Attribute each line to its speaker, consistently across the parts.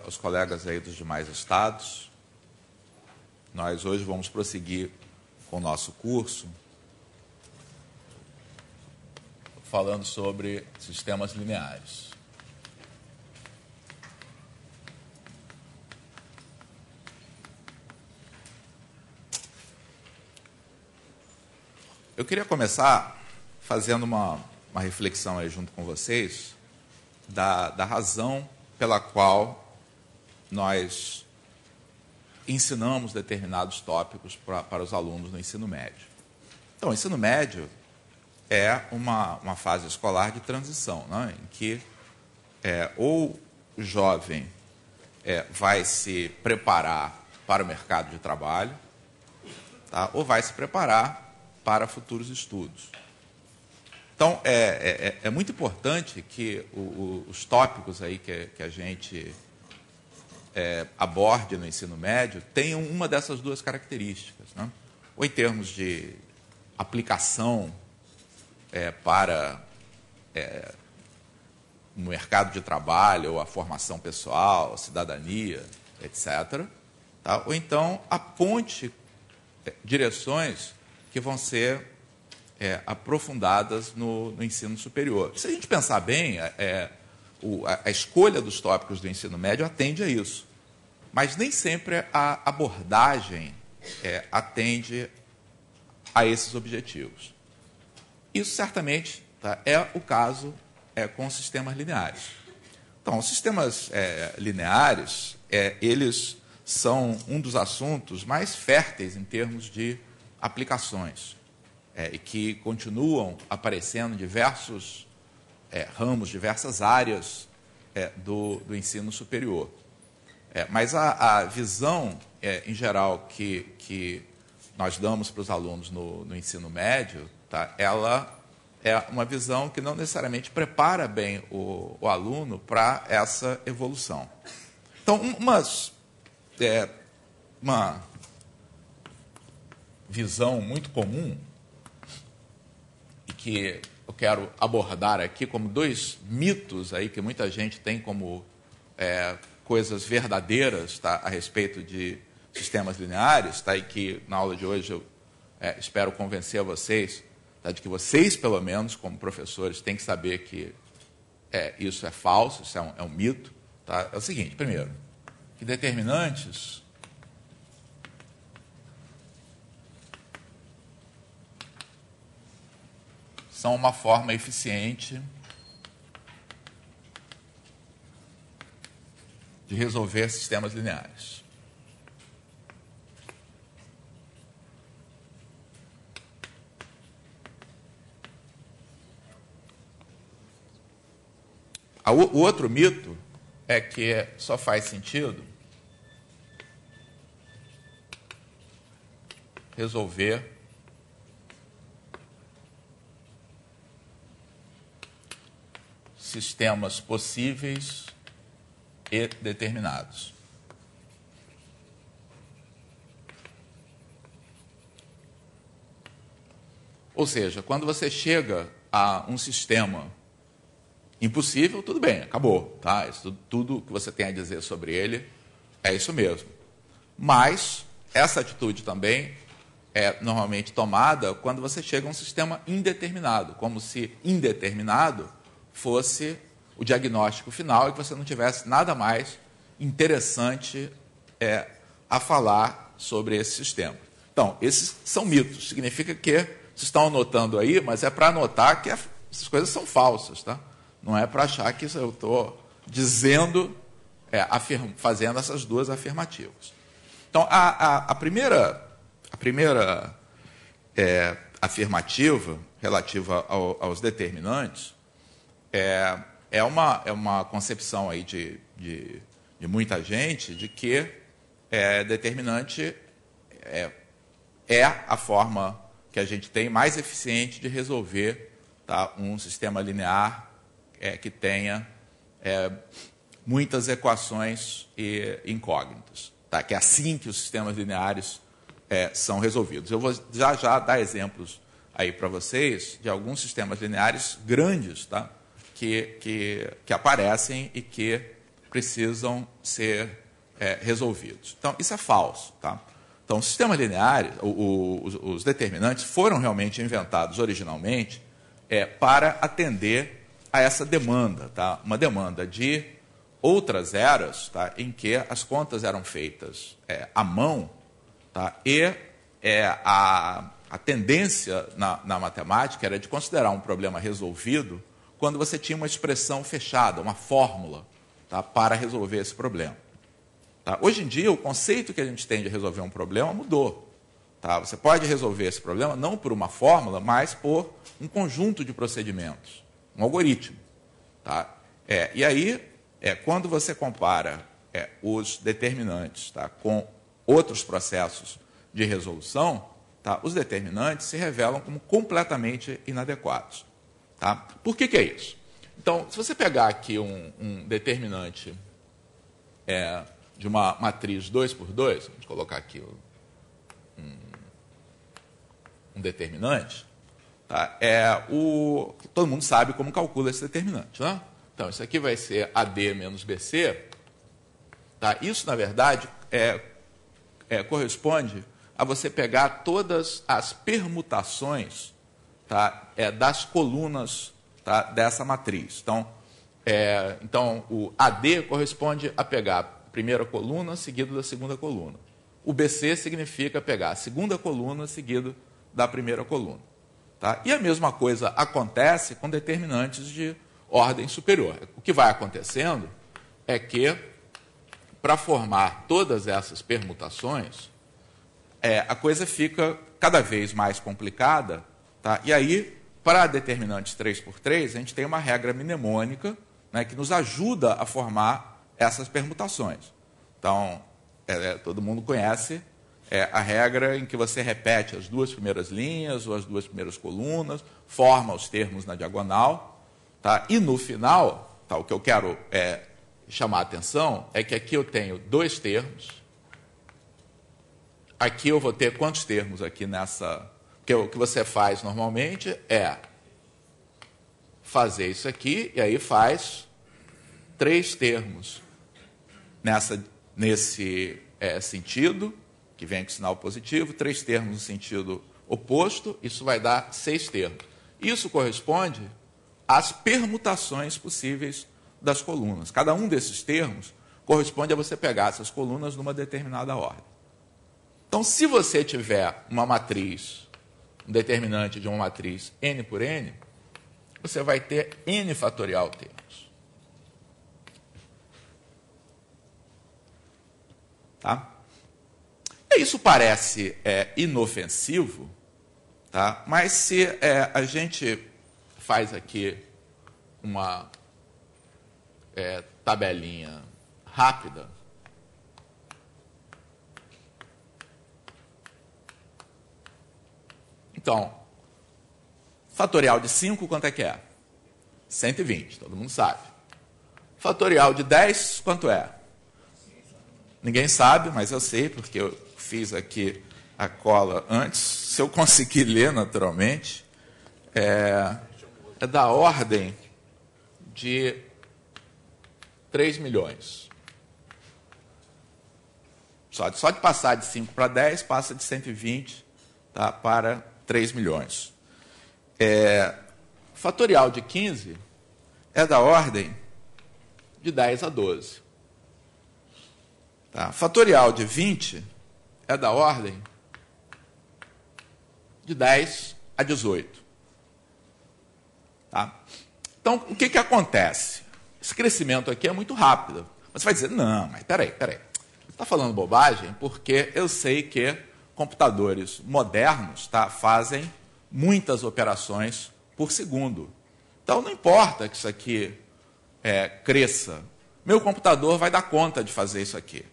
Speaker 1: Aos colegas aí dos demais estados. Nós hoje vamos prosseguir com o nosso curso falando sobre sistemas lineares. Eu queria começar fazendo uma reflexão aí junto com vocês da razão pela qual nós ensinamos determinados tópicos para os alunos no ensino médio. Então, o ensino médio é uma fase escolar de transição, né, em que ou o jovem vai se preparar para o mercado de trabalho, tá, ou vai se preparar para futuros estudos. Então, é muito importante que os tópicos aí que a gente aborde no ensino médio tenham uma dessas duas características, né? Ou em termos de aplicação para o mercado de trabalho, ou a formação pessoal, a cidadania, etc. Tá? Ou então aponte direções que vão ser aprofundadas no ensino superior. Se a gente pensar bem, a escolha dos tópicos do ensino médio atende a isso. Mas nem sempre a abordagem atende a esses objetivos. Isso certamente, tá, é o caso com os sistemas lineares. Então, os sistemas lineares, eles são um dos assuntos mais férteis em termos de aplicações, e que continuam aparecendo em diversos ramos, diversas áreas do ensino superior. Mas a visão, em geral, que nós damos para os alunos no ensino médio, tá, ela é uma visão que não necessariamente prepara bem o aluno para essa evolução. Então, uma visão muito comum, e que eu quero abordar aqui como dois mitos aí que muita gente tem como coisas verdadeiras, tá, a respeito de sistemas lineares, tá, e que na aula de hoje eu espero convencer vocês, tá, de que vocês, pelo menos, como professores, têm que saber que isso é falso, isso é um mito. Tá? É o seguinte, primeiro, que determinantes são uma forma eficiente de resolver sistemas lineares. O outro mito é que só faz sentido resolver sistemas possíveis e determinados. Ou seja, quando você chega a um sistema impossível, tudo bem, acabou. Tá? Isso, tudo que você tem a dizer sobre ele é isso mesmo. Mas essa atitude também é normalmente tomada quando você chega a um sistema indeterminado, como se indeterminado fosse o diagnóstico final e que você não tivesse nada mais interessante a falar sobre esse sistema. Então, esses são mitos. Significa que vocês estão anotando aí, mas é para anotar que essas coisas são falsas. Tá? Não é para achar que eu estou dizendo, fazendo essas duas afirmativas. Então, a primeira afirmativa relativa aos determinantes é uma concepção aí de muita gente de que determinante é a forma que a gente tem mais eficiente de resolver, tá, um sistema linear que tenha muitas equações e incógnitas. Tá? Que é assim que os sistemas lineares são resolvidos. Eu vou já dar exemplos aí para vocês de alguns sistemas lineares grandes, tá? que aparecem e que precisam ser resolvidos. Então, isso é falso. Tá? Então, os sistemas lineares, os determinantes, foram realmente inventados originalmente para atender a essa demanda, tá? Uma demanda de outras eras, tá? Em que as contas eram feitas à mão, tá? E a tendência na matemática era de considerar um problema resolvido quando você tinha uma expressão fechada, uma fórmula, tá? Para resolver esse problema. Tá? Hoje em dia, o conceito que a gente tem de resolver um problema mudou. Tá? Você pode resolver esse problema não por uma fórmula, mas por um conjunto de procedimentos, um algoritmo. Tá? E aí, quando você compara os determinantes, tá, com outros processos de resolução, tá, os determinantes se revelam como completamente inadequados. Tá? Por que é isso? Então, se você pegar aqui um determinante de uma matriz 2 por 2, vamos colocar aqui um determinante, tá? Todo mundo sabe como calcula esse determinante. Né? Então, isso aqui vai ser AD menos BC. Tá? Isso, na verdade, corresponde a você pegar todas as permutações, tá, das colunas, tá, dessa matriz. Então, o AD corresponde a pegar a primeira coluna seguido da segunda coluna. O BC significa pegar a segunda coluna seguido da primeira coluna. Tá? E a mesma coisa acontece com determinantes de ordem superior. O que vai acontecendo é que, para formar todas essas permutações, a coisa fica cada vez mais complicada. Tá? E aí, para determinantes 3 por 3, a gente tem uma regra mnemônica, né, que nos ajuda a formar essas permutações. Então, todo mundo conhece a regra em que você repete as duas primeiras linhas ou as duas primeiras colunas, forma os termos na diagonal, tá? E no final, tá, o que eu quero chamar a atenção é que aqui eu tenho dois termos. Aqui eu vou ter quantos termos aqui nessa... Porque o que você faz normalmente é fazer isso aqui, e aí faz 3 termos nesse sentido, que vem com sinal positivo, 3 termos no sentido oposto, isso vai dar 6 termos. Isso corresponde às permutações possíveis das colunas. Cada um desses termos corresponde a você pegar essas colunas numa determinada ordem. Então, se você tiver uma matriz, um determinante de uma matriz n por n, você vai ter n fatorial termos. Tá? E isso parece inofensivo, tá? Mas se a gente faz aqui uma tabelinha rápida, então, fatorial de 5, quanto é que é? 120, todo mundo sabe. Fatorial de 10, quanto é? Ninguém sabe, mas eu sei, porque eu fiz aqui a cola antes. Se eu conseguir ler naturalmente, é da ordem de 3 milhões. Só de passar de 5 para 10, passa de 120, tá, para 3 milhões. Fatorial de 15 é da ordem de 10 a 12. Tá? Fatorial de 20 é da ordem de 10 a 18. Tá? Então, o que acontece? Esse crescimento aqui é muito rápido. Você vai dizer, não, mas peraí. Você está falando bobagem porque eu sei que computadores modernos, tá, fazem muitas operações por segundo. Então, não importa que isso aqui cresça. Meu computador vai dar conta de fazer isso aqui.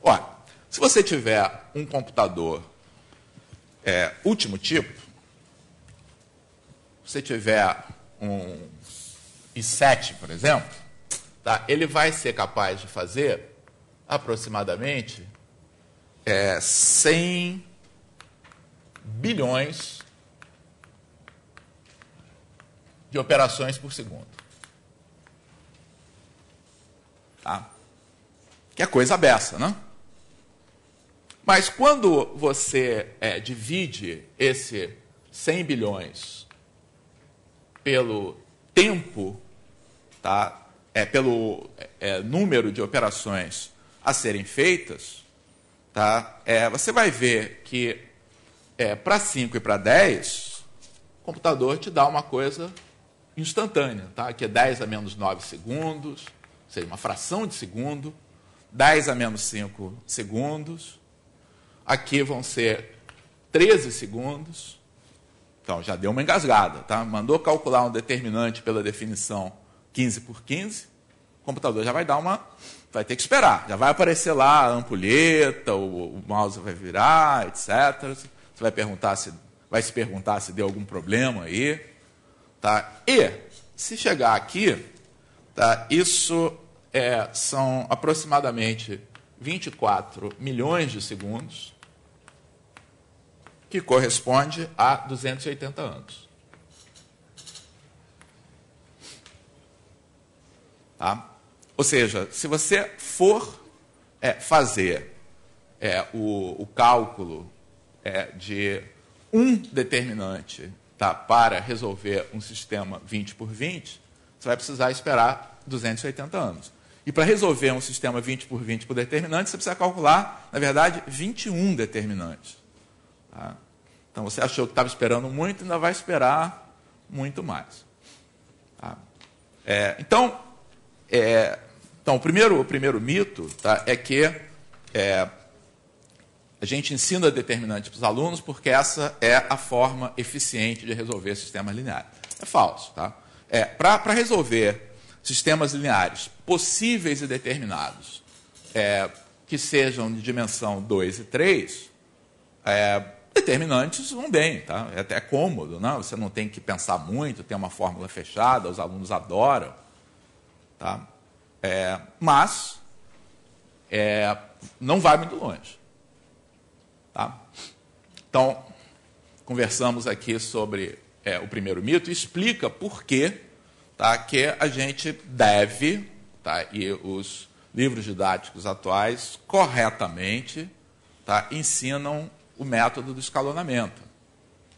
Speaker 1: Olha, se você tiver um computador último tipo, se você tiver um i7, por exemplo, tá, ele vai ser capaz de fazer aproximadamente 100 bilhões de operações por segundo. Tá? Que é coisa beça, né? Mas quando você divide esse 100 bilhões pelo tempo, tá? Pelo número de operações a serem feitas, tá? Você vai ver que para 5 e para 10, o computador te dá uma coisa instantânea, tá? Que é 10 a menos 9 segundos, ou seja, uma fração de segundo, 10 a menos 5 segundos, aqui vão ser 13 segundos, então já deu uma engasgada, tá? Mandou calcular um determinante pela definição 15 por 15, o computador já vai dar vai ter que esperar, já vai aparecer lá a ampulheta, o mouse vai virar, etc. Você vai se perguntar se deu algum problema aí, tá? E se chegar aqui, tá? Isso são aproximadamente 24 milhões de segundos, que corresponde a 280 anos. Tá? Ou seja, se você for fazer o cálculo de um determinante, tá, para resolver um sistema 20 por 20, você vai precisar esperar 280 anos. E para resolver um sistema 20 por 20 por determinante, você precisa calcular, na verdade, 21 determinantes. Tá? Então, você achou que estava esperando muito, ainda vai esperar muito mais. Tá? Então, o primeiro mito, tá, é que a gente ensina determinante para os alunos porque essa é a forma eficiente de resolver sistemas lineares. É falso. Tá? Para resolver sistemas lineares possíveis e determinados, que sejam de dimensão 2 e 3, determinantes vão bem, tá? É até cômodo, né? Você não tem que pensar muito, tem uma fórmula fechada, os alunos adoram. Tá? Mas não vai muito longe. Tá? Então, conversamos aqui sobre o primeiro mito, e explica por que, tá, que a gente deve, tá, e os livros didáticos atuais, corretamente, tá, ensinam o método do escalonamento.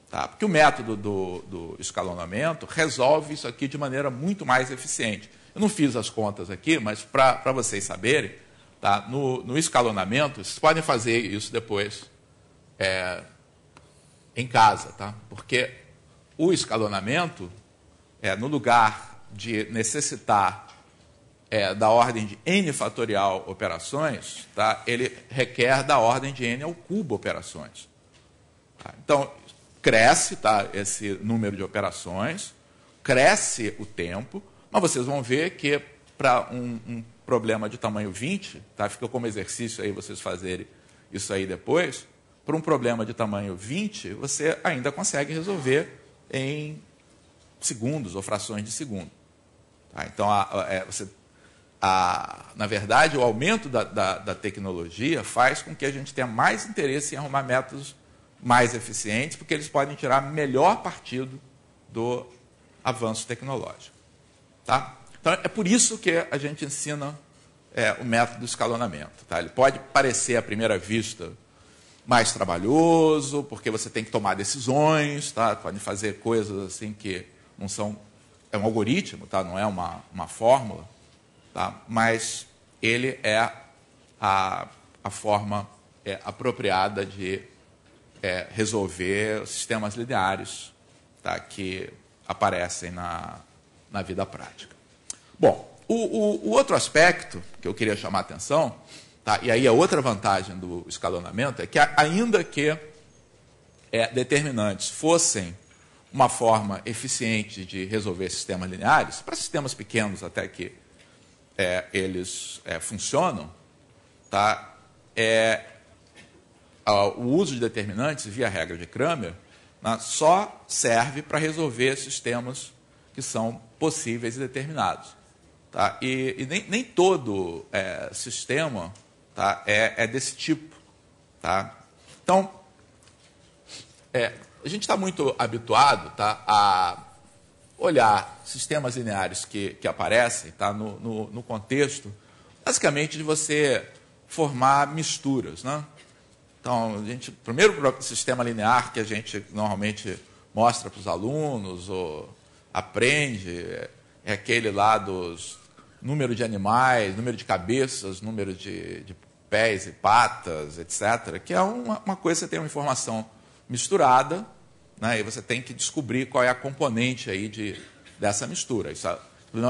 Speaker 1: Tá? Porque o método do escalonamento resolve isso aqui de maneira muito mais eficiente. Eu não fiz as contas aqui, mas para vocês saberem, tá, no escalonamento, vocês podem fazer isso depois em casa, tá? Porque o escalonamento, no lugar de necessitar da ordem de n fatorial operações, tá, ele requer da ordem de n ao cubo operações. Tá? Então, cresce, tá, esse número de operações, cresce o tempo, mas vocês vão ver que para um problema de tamanho 20, tá, fica como exercício aí vocês fazerem isso aí depois, para um problema de tamanho 20, você ainda consegue resolver em segundos ou frações de segundo. Tá? Então, na verdade, o aumento da tecnologia faz com que a gente tenha mais interesse em arrumar métodos mais eficientes, porque eles podem tirar melhor partido do avanço tecnológico. Tá? Então, é por isso que a gente ensina o método do escalonamento. Tá? Ele pode parecer, à primeira vista, mais trabalhoso, porque você tem que tomar decisões, tá? Pode fazer coisas assim que não são... É um algoritmo, tá? Não é uma fórmula, tá? Mas ele é a forma apropriada de resolver sistemas lineares, tá? Que aparecem na vida prática. Bom, o outro aspecto que eu queria chamar a atenção, tá? E aí a outra vantagem do escalonamento é que, ainda que determinantes fossem uma forma eficiente de resolver sistemas lineares, para sistemas pequenos até que eles funcionam, tá? O uso de determinantes, via regra de Cramer, né, só serve para resolver sistemas que são possíveis e determinados. Tá? E nem todo sistema, tá, é desse tipo. Tá? Então, a gente está muito habituado, tá, a olhar sistemas lineares que aparecem, tá, no contexto basicamente de você formar misturas, né? Então, o primeiro sistema linear que a gente normalmente mostra para os alunos ou aprende é aquele lá dos número de animais, número de cabeças, número de pés e patas, etc., que é uma coisa, você tem uma informação misturada, né, e você tem que descobrir qual é a componente aí dessa mistura. Isso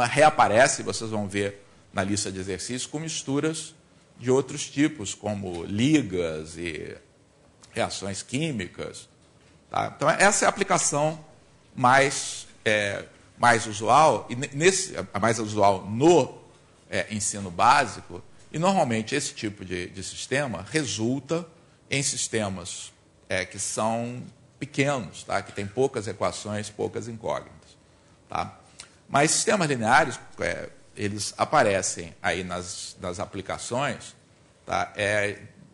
Speaker 1: reaparece, vocês vão ver na lista de exercícios, com misturas de outros tipos, como ligas e reações químicas. Tá? Então, essa é a aplicação mais usual, mais usual no ensino básico, e normalmente esse tipo de sistema resulta em sistemas que são pequenos, tá? Que têm poucas equações, poucas incógnitas. Tá? Mas sistemas lineares, eles aparecem aí nas aplicações, tá?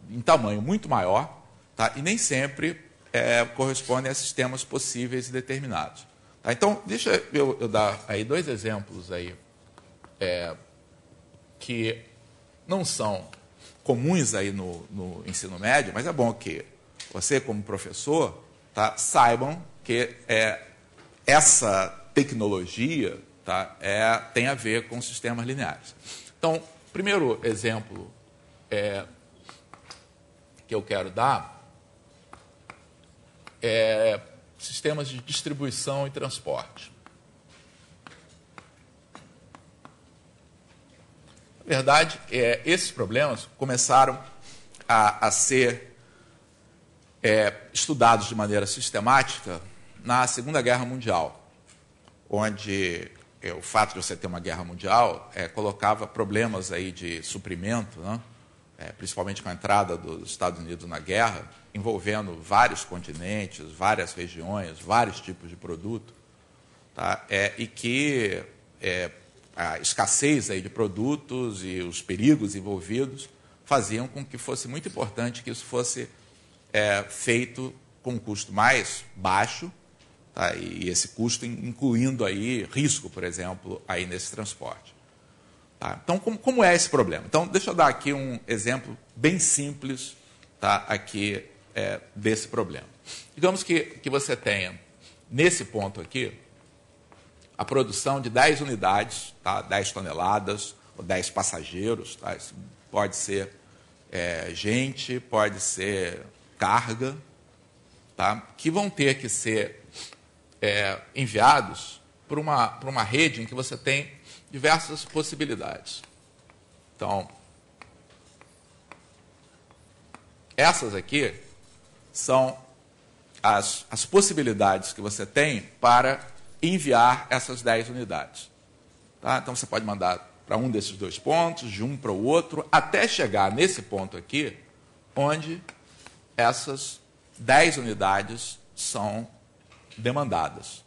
Speaker 1: Em tamanho muito maior, tá? E nem sempre correspondem a sistemas possíveis e determinados. Tá? Então, deixa eu dar aí 2 exemplos aí, que não são comuns aí no ensino médio, mas é bom que você, como professor, tá, saibam que essa tecnologia, tá, tem a ver com sistemas lineares. Então, o primeiro exemplo que eu quero dar é sistemas de distribuição e transporte. Na verdade, esses problemas começaram a ser estudados de maneira sistemática na Segunda Guerra Mundial, onde o fato de você ter uma guerra mundial colocava problemas aí de suprimento, né? Principalmente com a entrada dos Estados Unidos na guerra, envolvendo vários continentes, várias regiões, vários tipos de produto, tá? E que a escassez aí de produtos e os perigos envolvidos faziam com que fosse muito importante que isso fosse feito com um custo mais baixo, tá? E esse custo incluindo aí risco, por exemplo, aí nesse transporte. Tá? Então, como é esse problema? Então, deixa eu dar aqui um exemplo bem simples, tá, aqui, desse problema. Digamos que você tenha, nesse ponto aqui, a produção de 10 unidades, tá, 10 toneladas, ou 10 passageiros. Tá? Isso pode ser gente, pode ser carga, tá, que vão ter que ser enviados para uma rede em que você tem diversas possibilidades. Então, essas aqui são as possibilidades que você tem para enviar essas 10 unidades. Tá? Então, você pode mandar para um desses 2 pontos, de um para o outro, até chegar nesse ponto aqui, onde essas 10 unidades são demandadas.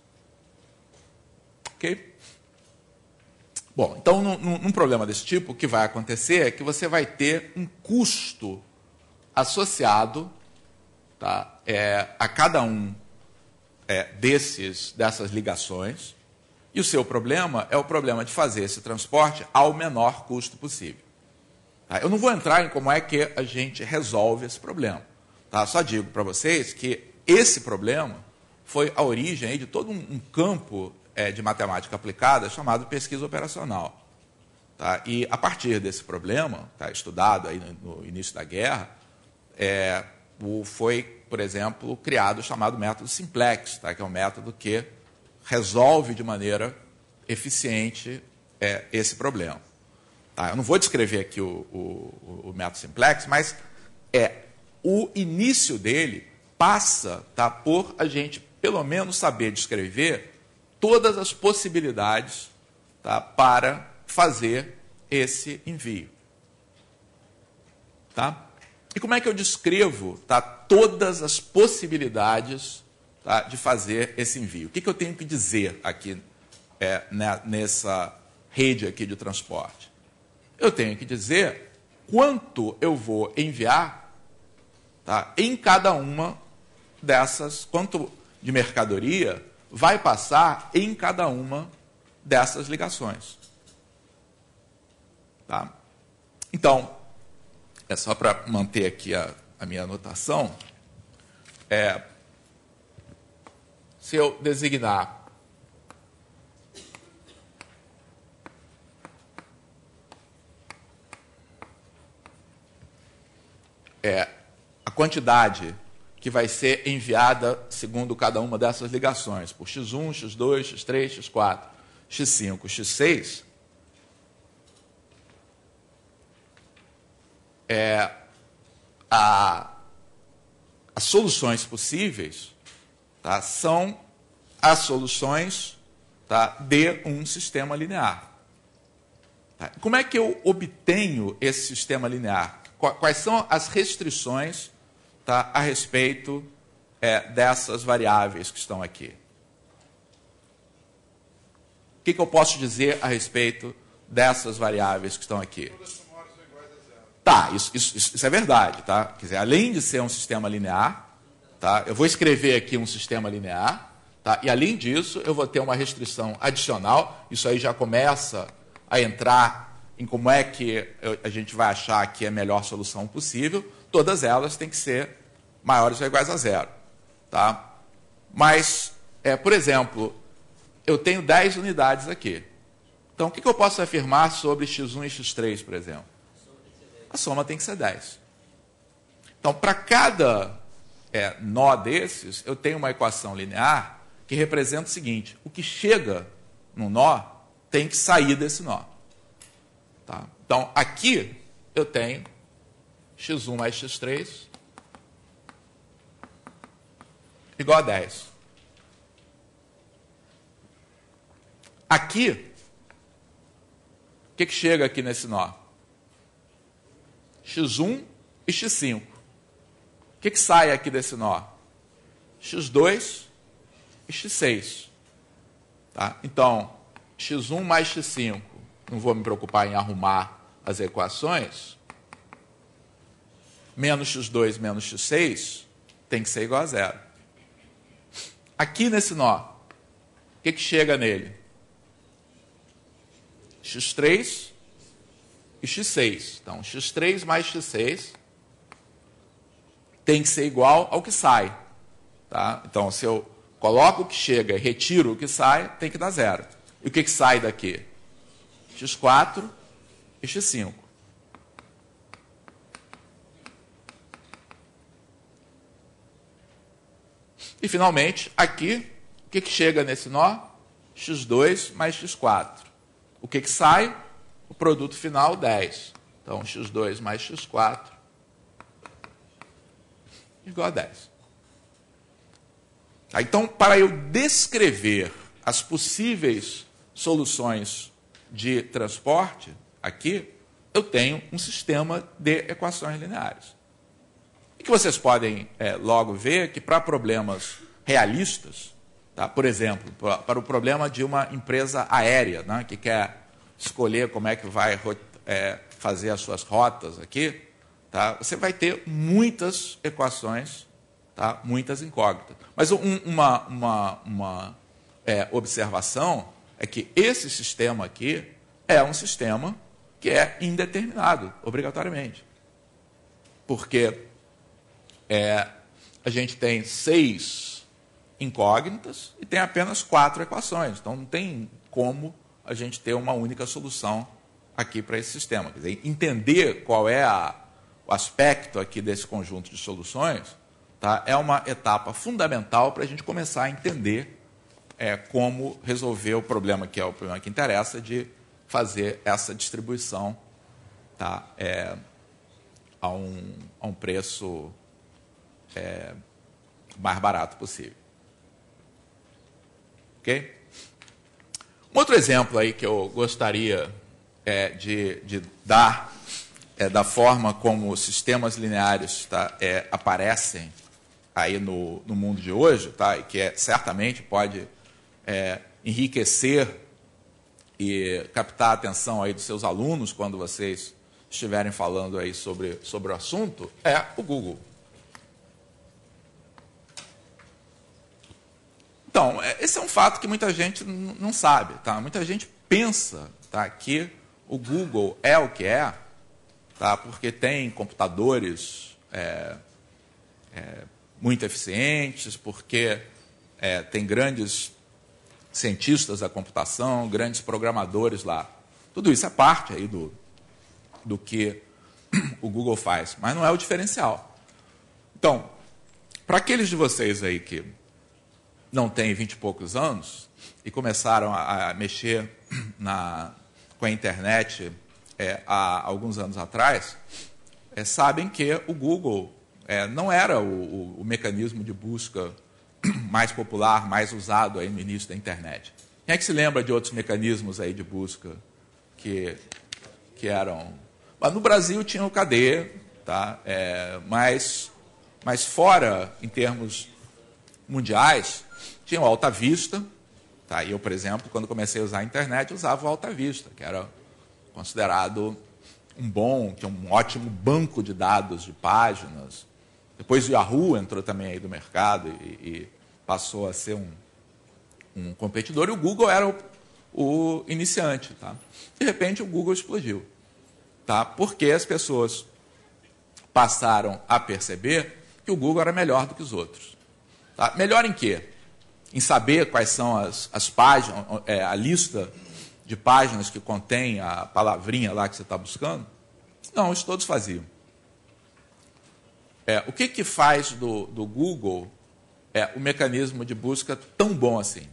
Speaker 1: Ok? Bom, então, num problema desse tipo, o que vai acontecer é que você vai ter um custo associado, tá, a cada um dessas ligações, e o seu problema é o problema de fazer esse transporte ao menor custo possível. Tá? Eu não vou entrar em como é que a gente resolve esse problema. Tá? Só digo para vocês que esse problema foi a origem aí de todo um campo de matemática aplicada chamado pesquisa operacional. Tá? E, a partir desse problema, tá, estudado aí no início da guerra, foi, por exemplo, criado o chamado método simplex, tá? Que é um método que resolve de maneira eficiente esse problema. Tá? Eu não vou descrever aqui o método simplex, mas o início dele passa, tá, por a gente, pelo menos, saber descrever todas as possibilidades, tá, para fazer esse envio. Tá? E como é que eu descrevo, tá, todas as possibilidades, tá, de fazer esse envio? O que eu tenho que dizer aqui nessa rede aqui de transporte? Eu tenho que dizer quanto eu vou enviar, tá, em cada uma dessas, quanto de mercadoria vai passar em cada uma dessas ligações. Tá? Então, é só para manter aqui a minha anotação, se eu designar a quantidade que vai ser enviada segundo cada uma dessas ligações, por x1, x2, x3, x4, x5, x6, as soluções possíveis, tá, são as soluções, tá, de um sistema linear. Tá? Como é que eu obtenho esse sistema linear? Quais são as restrições, tá, a respeito dessas variáveis que estão aqui? O que eu posso dizer a respeito dessas variáveis que estão aqui? Tá, isso é verdade, tá? Quer dizer, além de ser um sistema linear, tá, eu vou escrever aqui um sistema linear, tá, e além disso eu vou ter uma restrição adicional, isso aí já começa a entrar em como é que a gente vai achar que é a melhor solução possível. Todas elas têm que ser maiores ou iguais a zero. Tá? Mas, por exemplo, eu tenho 10 unidades aqui. Então, o que eu posso afirmar sobre x1 e x3, por exemplo? A soma tem que ser 10. Então, para cada nó desses, eu tenho uma equação linear que representa o seguinte: o que chega no nó tem que sair desse nó. Tá? Então, aqui eu tenho x1 mais x3 igual a 10. Aqui, o que chega aqui nesse nó? x1 e x5. O que sai aqui desse nó? x2 e x6. Tá? Então, x1 mais x5, não vou me preocupar em arrumar as equações, menos x2 menos x6 tem que ser igual a zero. Aqui nesse nó, o que chega nele? x3 e x6. Então, x3 mais x6 tem que ser igual ao que sai. Tá? Então, se eu coloco o que chega e retiro o que sai, tem que dar zero. E o que sai daqui? x4 e x5. E, finalmente, aqui, o que chega nesse nó? x2 mais x4. O que sai? O produto final, 10. Então, x2 mais x4 igual a 10. Então, para eu descrever as possíveis soluções de transporte, aqui, eu tenho um sistema de equações lineares. E que vocês podem logo ver que para problemas realistas, tá? Por exemplo, para o problema de uma empresa aérea, né, que quer escolher como é que vai fazer as suas rotas aqui, tá? Você vai ter muitas equações, tá? Muitas incógnitas. Mas uma observação é que esse sistema aqui é um sistema que é indeterminado, obrigatoriamente. Porque a gente tem 6 incógnitas e tem apenas 4 equações. Então, não tem como a gente ter uma única solução aqui para esse sistema. Quer dizer, entender qual é o aspecto aqui desse conjunto de soluções, tá, é uma etapa fundamental para a gente começar a entender como resolver o problema que é o problema que interessa, de fazer essa distribuição, tá, a um preço mais barato possível. Ok? Um outro exemplo aí que eu gostaria de dar da forma como sistemas lineares, tá, aparecem aí no mundo de hoje, tá, e que certamente pode enriquecer e captar a atenção aí dos seus alunos quando vocês estiverem falando aí sobre o assunto, é o Google. Então, esse é um fato que muita gente não sabe. Tá? Muita gente pensa, tá, que o Google é o que é, tá? Porque tem computadores muito eficientes, porque tem grandes cientistas da computação, grandes programadores lá. Tudo isso é parte aí do que o Google faz, mas não é o diferencial. Então, para aqueles de vocês aí que não têm 20 e poucos anos e começaram a mexer com a internet há alguns anos atrás, sabem que o Google não era o mecanismo de busca mais popular, mais usado aí no início da internet. Quem é que se lembra de outros mecanismos aí de busca que eram... No Brasil tinha o KD, tá? Mas fora, em termos mundiais, tinha o Alta Vista. Tá? E eu, por exemplo, quando comecei a usar a internet, usava o Alta Vista, que era considerado tinha um ótimo banco de dados de páginas. Depois o Yahoo entrou também aí do mercado e passou a ser um competidor, e o Google era o iniciante. Tá? De repente, o Google explodiu. Tá? Porque as pessoas passaram a perceber que o Google era melhor do que os outros. Tá? Melhor em quê? Em saber quais são as páginas, a lista de páginas que contém a palavrinha lá que você está buscando? Não, isso todos faziam. O que faz do Google o mecanismo de busca tão bom assim?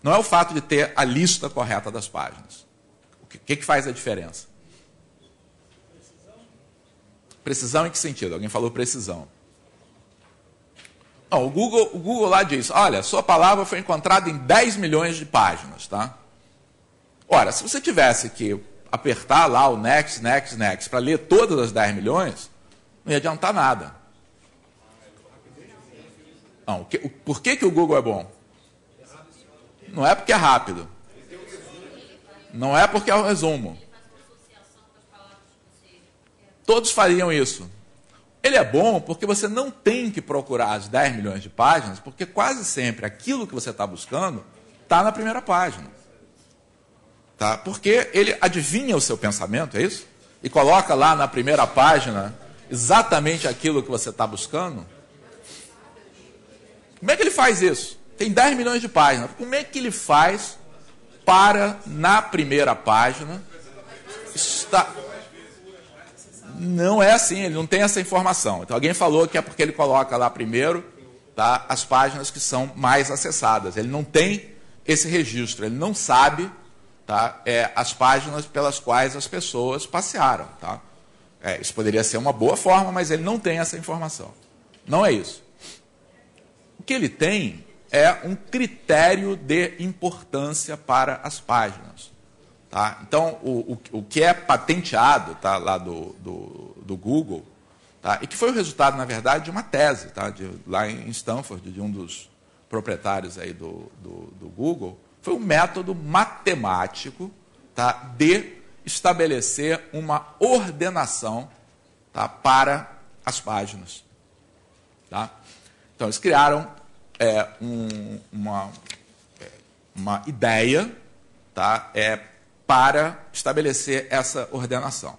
Speaker 1: Não é o fato de ter a lista correta das páginas. O que faz a diferença? Precisão em que sentido? Alguém falou precisão. Não, o Google lá diz, olha, sua palavra foi encontrada em 10 milhões de páginas. Tá? Ora, se você tivesse que apertar lá o next, next, next, para ler todas as 10 milhões, não ia adiantar nada. Não, por que o Google é bom? Não é porque é rápido. Não é porque é o resumo. Todos fariam isso. Ele é bom porque você não tem que procurar as 10 milhões de páginas, porque quase sempre aquilo que você está buscando está na primeira página. Tá? Porque ele adivinha o seu pensamento, é isso? E coloca lá na primeira página exatamente aquilo que você está buscando. Como é que ele faz isso? Tem 10 milhões de páginas. Como é que ele faz para, na primeira página, estar... Não é assim, ele não tem essa informação. Então, alguém falou que é porque ele coloca lá primeiro, tá, as páginas que são mais acessadas. Ele não tem esse registro, ele não sabe, tá, as páginas pelas quais as pessoas passearam. Tá? Isso poderia ser uma boa forma, mas ele não tem essa informação. Não é isso. O que ele tem é um critério de importância para as páginas. Tá? Então, o que é patenteado, tá, lá do Google, tá, e que foi o resultado, na verdade, de uma tese, tá, lá em Stanford, de um dos proprietários aí do Google, foi um método matemático, tá, de estabelecer uma ordenação, tá, para as páginas. Tá? Então, eles criaram uma ideia, tá, para estabelecer essa ordenação.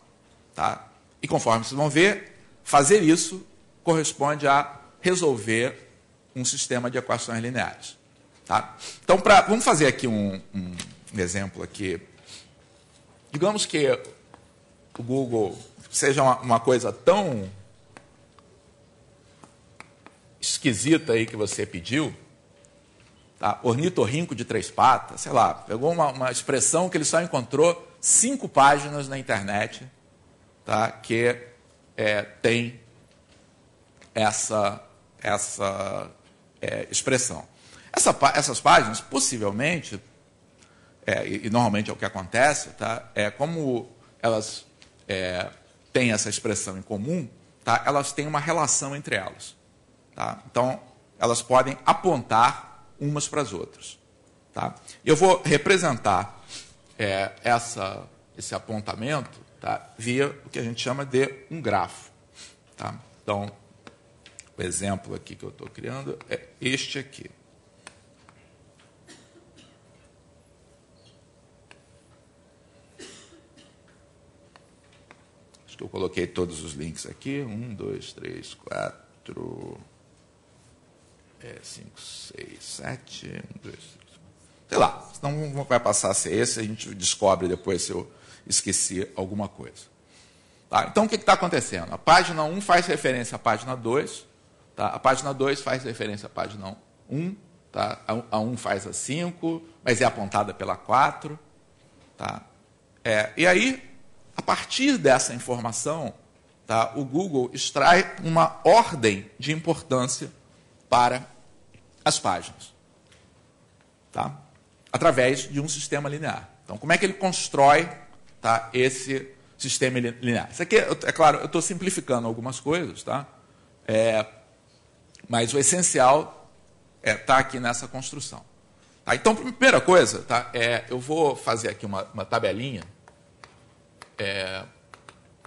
Speaker 1: Tá? E conforme vocês vão ver, fazer isso corresponde a resolver um sistema de equações lineares. Tá? Então, vamos fazer aqui um exemplo aqui. Digamos que o Google seja uma coisa tão esquisita aí que você pediu, tá? Ornitorrinco de 3 patas, sei lá, pegou uma expressão que ele só encontrou 5 páginas na internet, tá? Que tem essa expressão. Essas páginas, possivelmente, e normalmente é o que acontece, tá? Como elas têm essa expressão em comum, tá? Elas têm uma relação entre elas. Tá? Então, elas podem apontar umas para as outras. Tá? Eu vou representar esse apontamento, tá, via o que a gente chama de um grafo. Tá? Então, o exemplo aqui que eu estou criando é este aqui. que eu coloquei todos os links aqui. 1, 2, 3, 4, 5, 6, 7, 1, 2, 3. Sei lá, senão vai passar a ser esse, a gente descobre depois se eu esqueci alguma coisa. Tá? Então, o que está acontecendo? A página 1 faz referência à página 2, tá? A página 2 faz referência à página 1, tá? A 1 faz a 5, mas é apontada pela 4. Tá? E aí, a partir dessa informação, tá, o Google extrai uma ordem de importância para as páginas, tá? Através de um sistema linear. Então, como é que ele constrói, tá, esse sistema linear? Isso aqui, é claro, eu estou simplificando algumas coisas, tá? Mas o essencial está aqui nessa construção. Tá? Então, primeira coisa, tá, eu vou fazer aqui uma tabelinha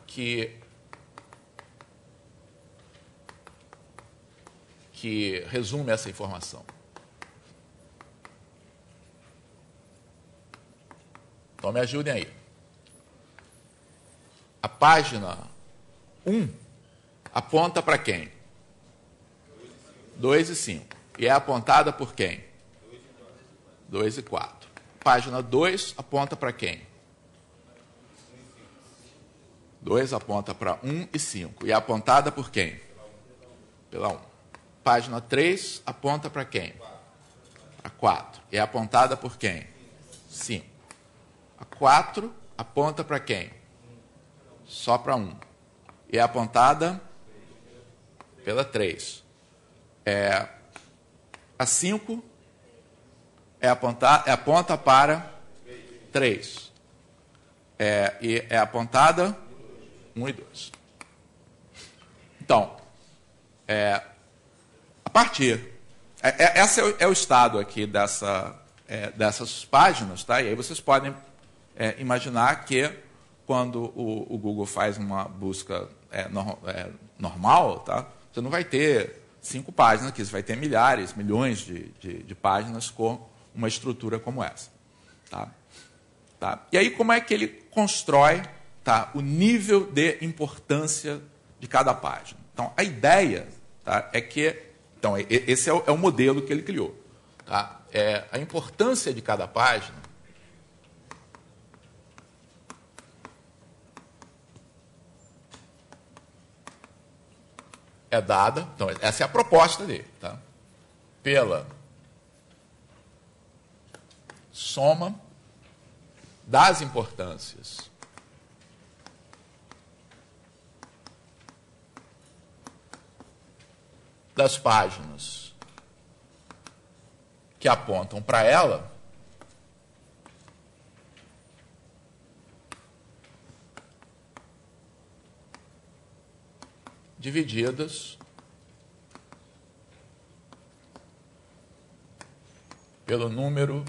Speaker 1: que resume essa informação. Então, me ajudem aí. A página 1 aponta para quem? 2 e 5. E é apontada por quem? 2 e 4. Página 2 aponta para quem? 2 aponta para 1 e 5. E é apontada por quem? Pela 1. Página 3 aponta para quem? Para 4. E é apontada por quem? 5. A 4 aponta para quem? Só para 1. E é apontada pela 3. A 5 aponta para 3. E é apontada 1 e 2. Então, a partir... esse é o estado aqui dessas páginas, tá? E aí vocês podem imaginar que quando o Google faz uma busca normal, tá? Você não vai ter 5 páginas aqui, você vai ter milhares, milhões de páginas com uma estrutura como essa. Tá? E aí, como é que ele constrói, tá, o nível de importância de cada página? Então, a ideia, tá, é que... Então, esse é o modelo que ele criou. Tá? A importância de cada página é dada, então essa é a proposta dele, tá? Pela soma das importâncias das páginas que apontam para ela divididas pelo número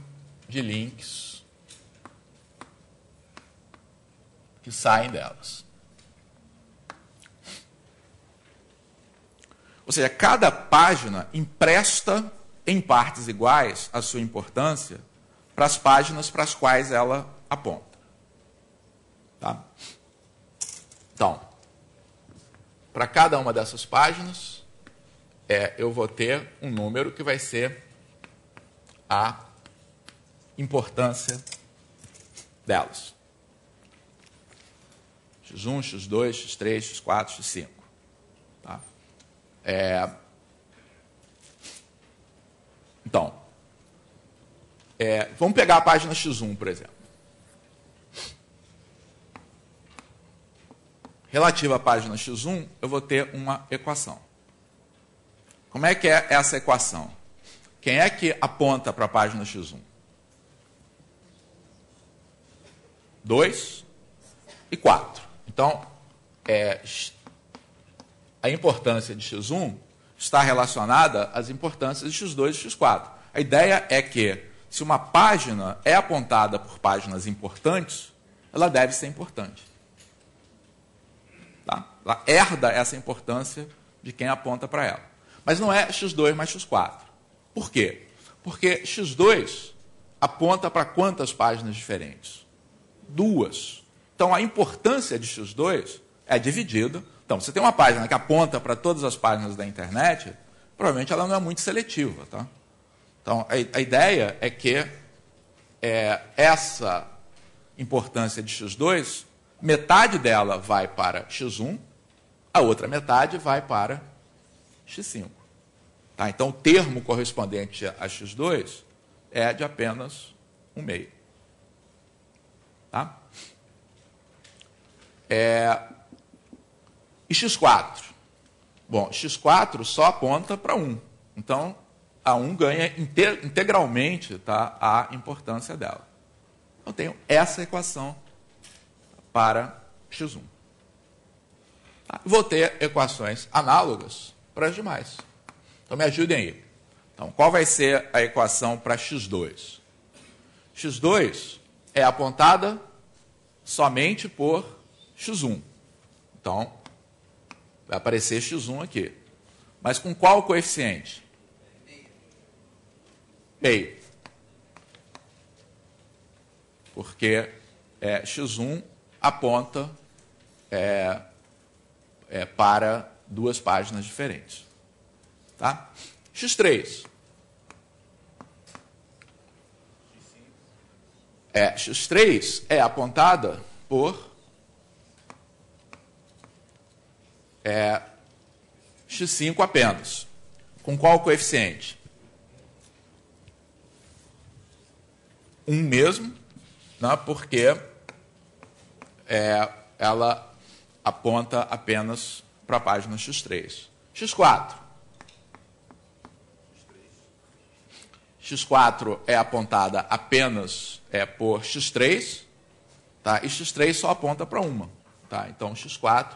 Speaker 1: de links que saem delas. Ou seja, cada página empresta em partes iguais a sua importância para as páginas para as quais ela aponta. Tá? Então, para cada uma dessas páginas, eu vou ter um número que vai ser a importância delas. X1, X2, X3, X4, X5. Tá? Então, vamos pegar a página X1, por exemplo. Relativa à página X1, eu vou ter uma equação. Como é que é essa equação? Quem é que aponta para a página X1? 2 e 4. Então, a importância de X1 está relacionada às importâncias de X2 e X4. A ideia é que, se uma página é apontada por páginas importantes, ela deve ser importante. Tá? Ela herda essa importância de quem aponta para ela. Mas não é X2 mais X4. Por quê? Porque X2 aponta para quantas páginas diferentes? 2. Então, a importância de X2 é dividido. Então, você tem uma página que aponta para todas as páginas da internet, provavelmente ela não é muito seletiva. Tá? Então, a ideia é que essa importância de x2, metade dela vai para x1, a outra metade vai para x5. Tá? Então, o termo correspondente a x2 é de apenas 1/2. Tá? E x4? Bom, x4 só aponta para 1. Então, a 1 ganha integralmente, tá, a importância dela. Eu tenho essa equação para x1. Tá? Vou ter equações análogas para as demais. Então, me ajudem aí. Então, qual vai ser a equação para x2? x2 é apontada somente por x1. Então, vai aparecer x1 aqui. Mas com qual coeficiente? Meio. Porque x1 aponta para duas páginas diferentes. Tá? x3. x3 é apontada por x5 apenas. Com qual coeficiente? 1 mesmo, né, porque ela aponta apenas para a página x3. x4. x4 é apontada apenas por x3, tá? E x3 só aponta para uma. Tá? Então, x4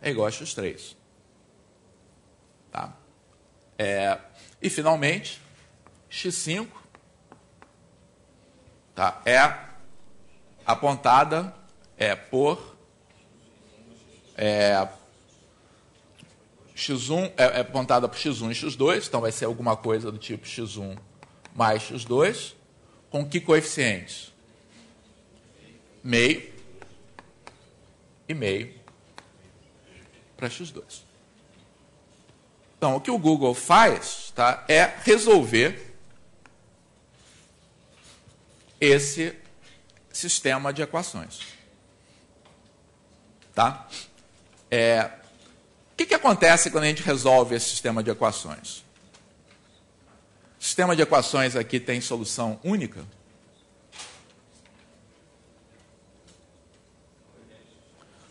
Speaker 1: é igual a x3. Tá? E, finalmente, x5 tá, é apontada por x1, é apontada por x1 e x2, então vai ser alguma coisa do tipo x1 mais x2, com que coeficientes? Meio e meio para x2. Então, o que o Google faz, tá, é resolver esse sistema de equações. Tá? O que acontece quando a gente resolve esse sistema de equações? O sistema de equações aqui tem solução única?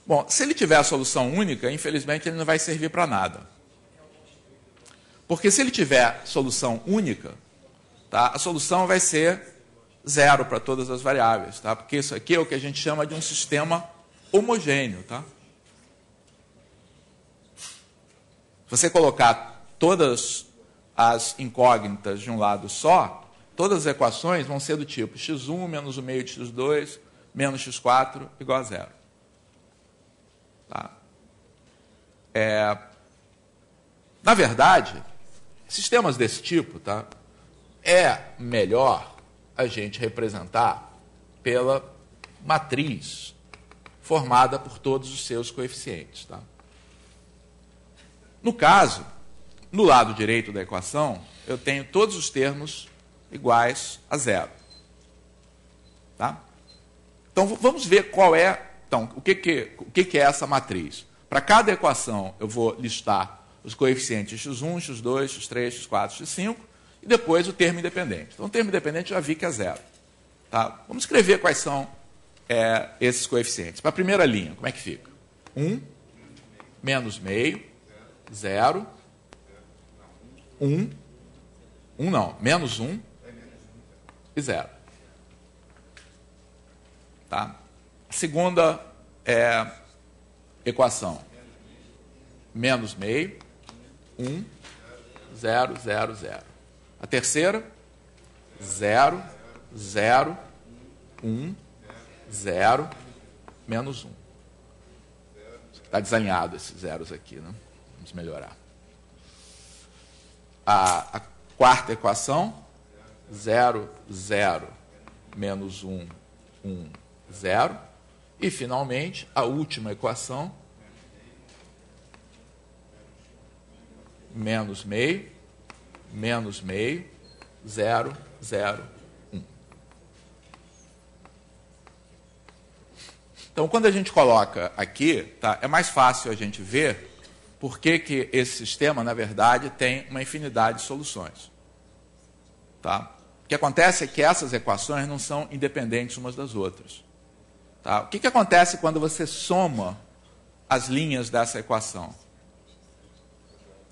Speaker 1: Bom, se ele tiver a solução única, infelizmente ele não vai servir para nada. Porque se ele tiver solução única, tá, a solução vai ser zero para todas as variáveis. Tá? Porque isso aqui é o que a gente chama de um sistema homogêneo. Tá? Se você colocar todas as incógnitas de um lado só, todas as equações vão ser do tipo x1 menos o meio de x2 menos x4 igual a zero. Tá? Na verdade, sistemas desse tipo, tá, é melhor a gente representar pela matriz formada por todos os seus coeficientes. Tá? No caso, no lado direito da equação, eu tenho todos os termos iguais a zero. Tá? Então, vamos ver qual é... Então, o que é essa matriz? Para cada equação, eu vou listar os coeficientes x1, x2, x3, x4, x5, e depois o termo independente. Então, o termo independente já vi que é zero. Tá? Vamos escrever quais são esses coeficientes. Para a primeira linha, como é que fica? 1, menos meio, 0, 1, 1 não, menos 1 e 0. Tá? A segunda equação, menos meio, 1, 0, 0, 0. A terceira, 0, 0, 1, 0, menos 1. Está desalinhado esses zeros aqui, né? Vamos melhorar. A quarta equação, 0, 0, menos 1, 1, 0. E, finalmente, a última equação, menos meio, 0, 0, 1. Então, quando a gente coloca aqui, tá, é mais fácil a gente ver por que esse sistema, na verdade, tem uma infinidade de soluções. Tá? O que acontece é que essas equações não são independentes umas das outras. Tá? O que acontece quando você soma as linhas dessa equação?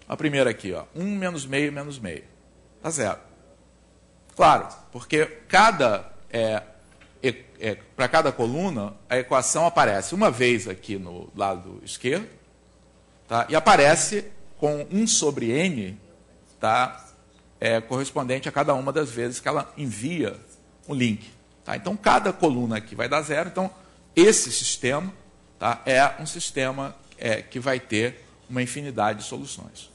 Speaker 1: A primeira aqui, ó, 1 menos meio menos meio. Dá 0. Claro, porque para cada coluna, a equação aparece uma vez aqui no lado esquerdo, tá? E aparece com 1 sobre n, tá? Correspondente a cada uma das vezes que ela envia um link. Tá? Então, cada coluna aqui vai dar 0. Então, esse sistema, tá, é um sistema que vai ter uma infinidade de soluções.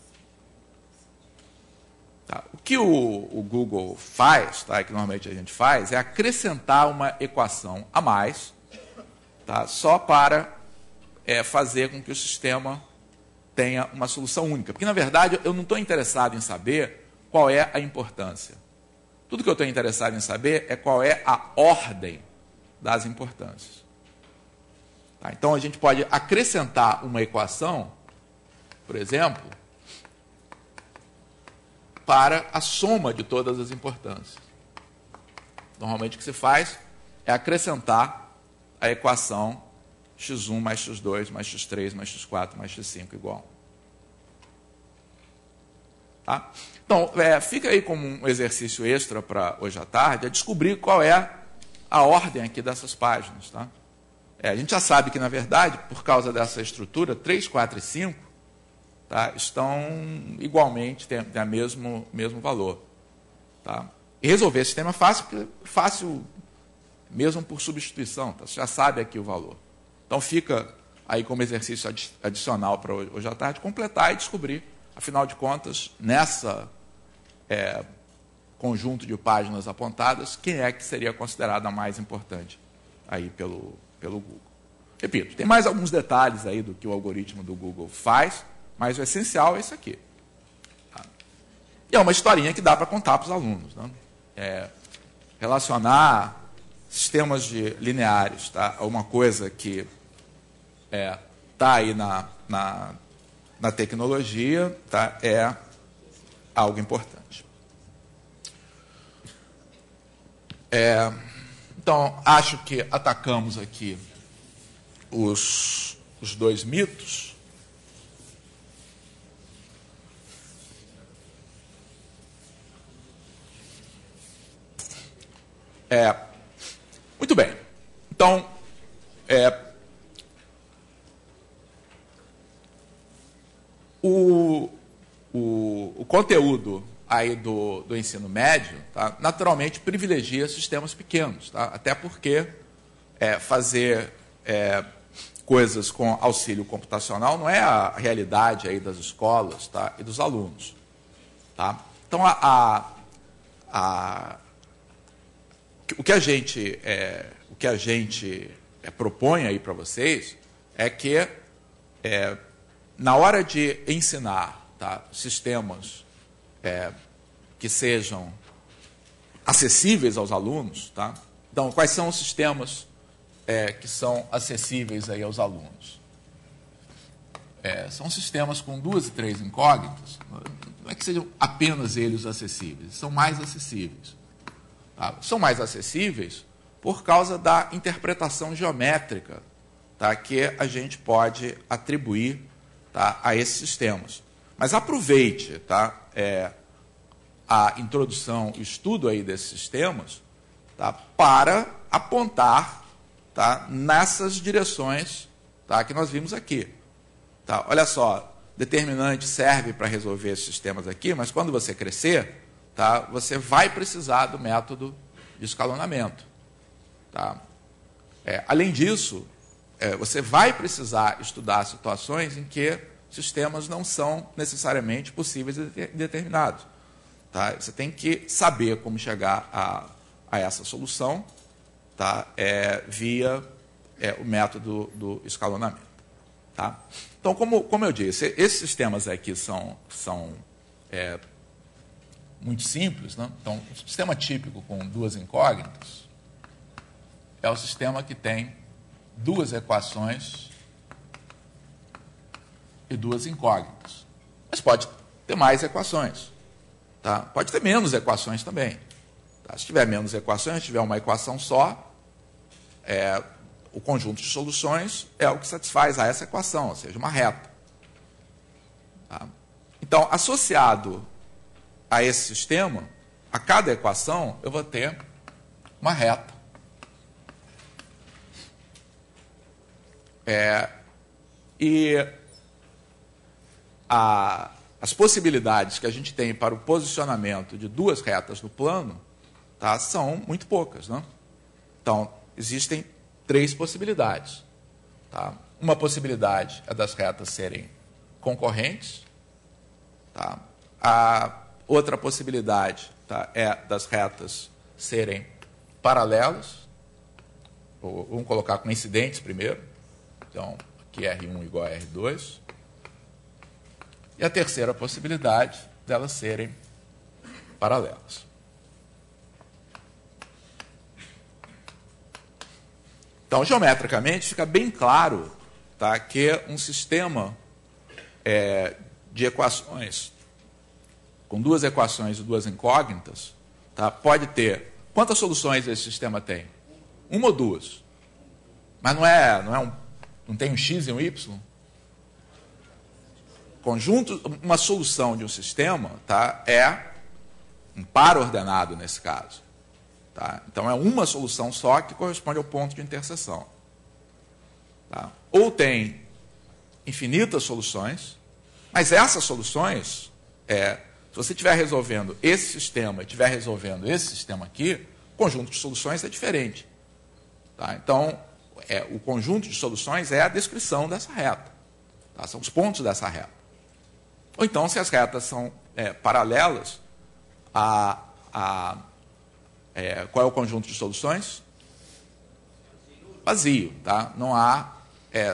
Speaker 1: Tá? O que o Google faz, tá, que normalmente a gente faz, é acrescentar uma equação a mais, tá, só para fazer com que o sistema tenha uma solução única. Porque, na verdade, eu não estou interessado em saber qual é a importância. Tudo que eu estou interessado em saber é qual é a ordem das importâncias. Tá? Então, a gente pode acrescentar uma equação, por exemplo, para a soma de todas as importâncias. Normalmente, o que se faz é acrescentar a equação x1 mais x2 mais x3 mais x4 mais x5 igual a 1. Tá? Então, fica aí como um exercício extra para hoje à tarde, é descobrir qual é a ordem aqui dessas páginas. Tá? A gente já sabe que, na verdade, por causa dessa estrutura, 3, 4 e 5 tá, estão igualmente, têm o mesmo valor. Tá? E resolver esse sistema é fácil, porque fácil mesmo por substituição. Tá? Você já sabe aqui o valor. Então, fica aí como exercício adicional para hoje à tarde, completar e descobrir, afinal de contas, nessa conjunto de páginas apontadas, quem é que seria considerada a mais importante aí pelo Google. Repito, tem mais alguns detalhes aí do que o algoritmo do Google faz, mas o essencial é isso aqui. Tá? E é uma historinha que dá para contar para os alunos. Né? Relacionar sistemas lineares, tá, a uma coisa que está aí na tecnologia, tá, é algo importante. Então, acho que atacamos aqui os dois mitos. Muito bem. Então, o conteúdo aí do ensino médio, tá, naturalmente privilegia sistemas pequenos, tá, até porque fazer coisas com auxílio computacional não é a realidade aí das escolas, tá, e dos alunos. Tá? Então, o que a gente propõe aí para vocês é que, na hora de ensinar, tá, sistemas que sejam acessíveis aos alunos, tá? Então, quais são os sistemas que são acessíveis aí aos alunos? São sistemas com 2 e 3 incógnitas, não é que sejam apenas eles acessíveis, são mais acessíveis. Tá? São mais acessíveis por causa da interpretação geométrica, tá, que a gente pode atribuir, tá, a esses sistemas. Mas aproveite, tá, a introdução, o estudo aí desses sistemas, tá, para apontar, tá, nessas direções, tá, que nós vimos aqui. Tá? Olha só, determinante serve para resolver esses sistemas aqui, mas quando você crescer, tá, você vai precisar do método de escalonamento. Tá? Além disso, você vai precisar estudar situações em que sistemas não são necessariamente possíveis e determinados. Tá? Você tem que saber como chegar a essa solução, tá, via o método do escalonamento. Tá? Então, como eu disse, esses sistemas aqui são muito simples. Né? Então, o sistema típico com duas incógnitas é o sistema que tem duas equações e duas incógnitas. Mas pode ter mais equações. Tá? Pode ter menos equações também. Tá? Se tiver menos equações, se tiver uma equação só, o conjunto de soluções é o que satisfaz a essa equação, ou seja, uma reta. Tá? Então, associado a esse sistema, a cada equação, eu vou ter uma reta. E as possibilidades que a gente tem para o posicionamento de duas retas no plano, tá, são muito poucas. Né? Então, existem três possibilidades. Tá? Uma possibilidade é das retas serem concorrentes. Tá? A outra possibilidade, tá, é das retas serem paralelas. Vamos colocar coincidentes primeiro. Então, aqui R1 igual a R2. E a terceira possibilidade delas serem paralelas. Então, geometricamente, fica bem claro, tá, que um sistema de equações, com duas equações e duas incógnitas, tá, pode ter... Quantas soluções esse sistema tem? Uma ou duas. Mas não tem um x e um y? Conjunto, uma solução de um sistema, tá, é um par ordenado nesse caso. Tá? Então, é uma solução só que corresponde ao ponto de interseção. Tá? Ou tem infinitas soluções, mas essas soluções, se você estiver resolvendo esse sistema e estiver resolvendo esse sistema aqui, o conjunto de soluções é diferente. Tá? Então, o conjunto de soluções é a descrição dessa reta. Tá? São os pontos dessa reta. Ou então, se as retas são paralelas, qual é o conjunto de soluções? Vazio. Tá? Não há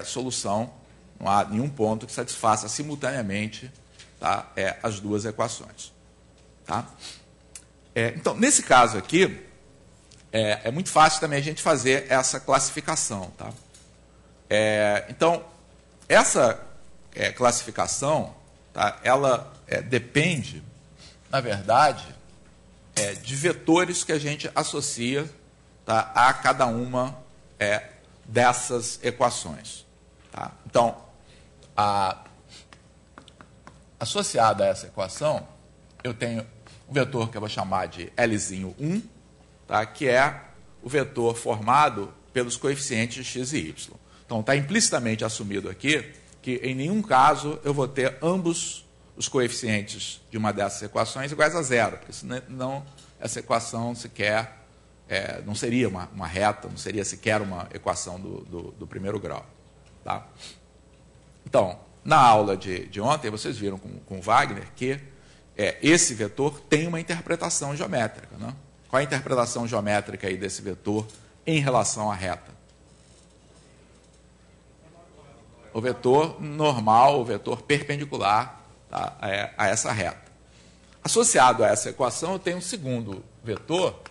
Speaker 1: solução, não há nenhum ponto que satisfaça simultaneamente, tá, as duas equações. Tá? Então, nesse caso aqui, é muito fácil também a gente fazer essa classificação. Tá? Então, essa classificação, tá, ela depende, na verdade, de vetores que a gente associa, tá, a cada uma dessas equações. Tá? Então, associada a essa equação, eu tenho um vetor que eu vou chamar de L1, tá, que é o vetor formado pelos coeficientes de x e y. Então, está implicitamente assumido aqui que, em nenhum caso, eu vou ter ambos os coeficientes de uma dessas equações iguais a zero, porque senão essa equação sequer não seria uma reta, não seria sequer uma equação do primeiro grau. Tá? Então, na aula de ontem, vocês viram com o Wagner que esse vetor tem uma interpretação geométrica. Né? Qual é a interpretação geométrica aí desse vetor em relação à reta? O vetor normal, o vetor perpendicular, tá, a essa reta. Associado a essa equação, eu tenho um segundo vetor,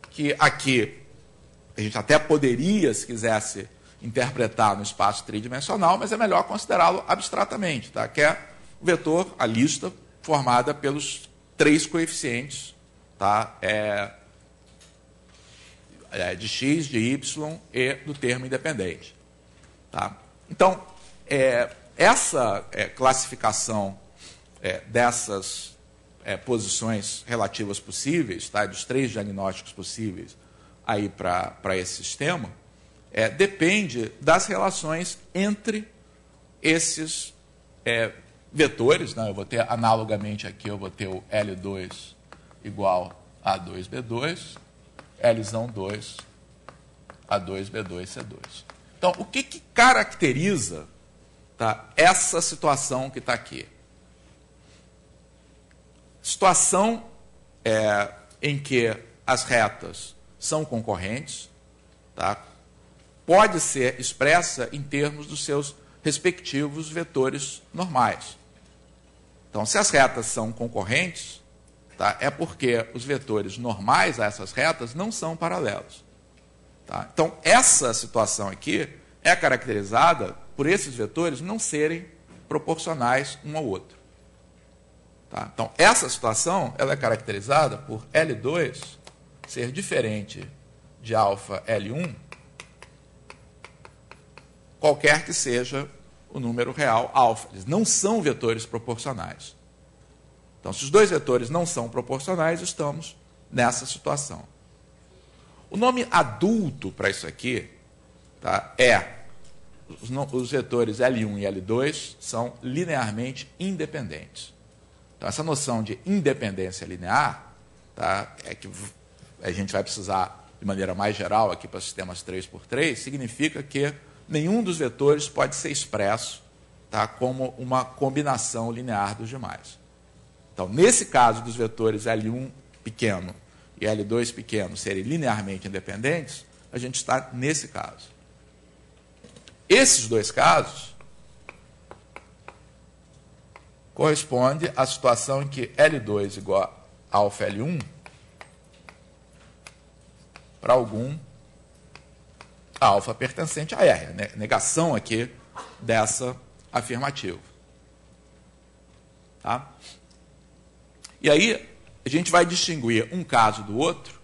Speaker 1: que aqui a gente até poderia, se quisesse, interpretar no espaço tridimensional, mas é melhor considerá-lo abstratamente, tá? Que é o vetor, a lista, formada pelos três coeficientes, tá? De x, de y e do termo independente. Tá? Então, essa classificação dessas posições relativas possíveis, tá? Dos três diagnósticos possíveis aí para esse sistema, depende das relações entre esses vetores. Né? Eu vou ter, analogamente aqui, eu vou ter o L2 igual a 2B2, L2 a 2B2C2. Então, o que caracteriza, tá, essa situação que está aqui? Situação em que as retas são concorrentes, tá? Pode ser expressa em termos dos seus respectivos vetores normais. Então, se as retas são concorrentes, tá, é porque os vetores normais a essas retas não são paralelos. Tá? Então, essa situação aqui é caracterizada por esses vetores não serem proporcionais um ao outro. Tá? Então, essa situação ela é caracterizada por L2 ser diferente de alfa L1, qualquer que seja o número real alfa. Eles não são vetores proporcionais. Então, se os dois vetores não são proporcionais, estamos nessa situação. O nome adulto para isso aqui, tá, os vetores L1 e L2 são linearmente independentes. Então, essa noção de independência linear, tá, é que a gente vai precisar, de maneira mais geral, aqui para sistemas 3x3, significa que nenhum dos vetores pode ser expresso, tá, como uma combinação linear dos demais. Então, nesse caso dos vetores L1 pequeno e L2 pequeno serem linearmente independentes, a gente está nesse caso. Esses dois casos correspondem à situação em que L2 igual a alfa L1 para algum alfa pertencente a R, né? Negação aqui dessa afirmativa. Tá? E aí, a gente vai distinguir um caso do outro,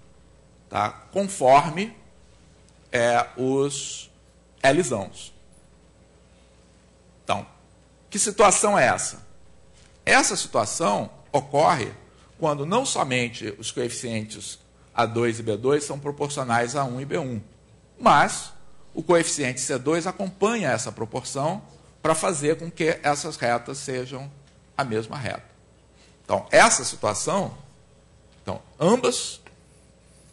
Speaker 1: tá, conforme os Lzãos. Então, que situação é essa? Essa situação ocorre quando não somente os coeficientes A2 e B2 são proporcionais a 1 e B1, mas o coeficiente C2 acompanha essa proporção para fazer com que essas retas sejam a mesma reta. Então, essa situação, ambas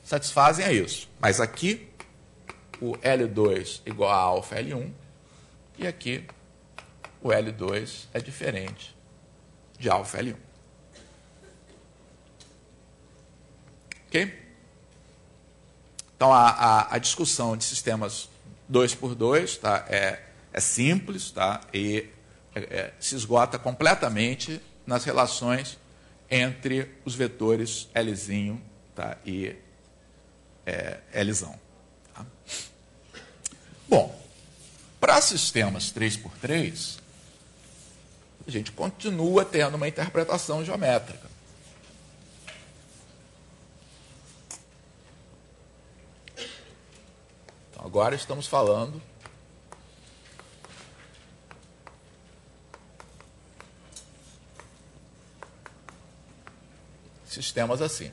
Speaker 1: satisfazem a isso. Mas aqui, o L2 igual a alfa L1, e aqui o L2 é diferente de alfa L1. Ok? Então, a discussão de sistemas 2x2 tá, é simples, tá, e se esgota completamente nas relações entre os vetores Lzinho, tá, e Lzão. Tá? Bom, para sistemas 3x3, a gente continua tendo uma interpretação geométrica. Então, agora estamos falando sistemas assim.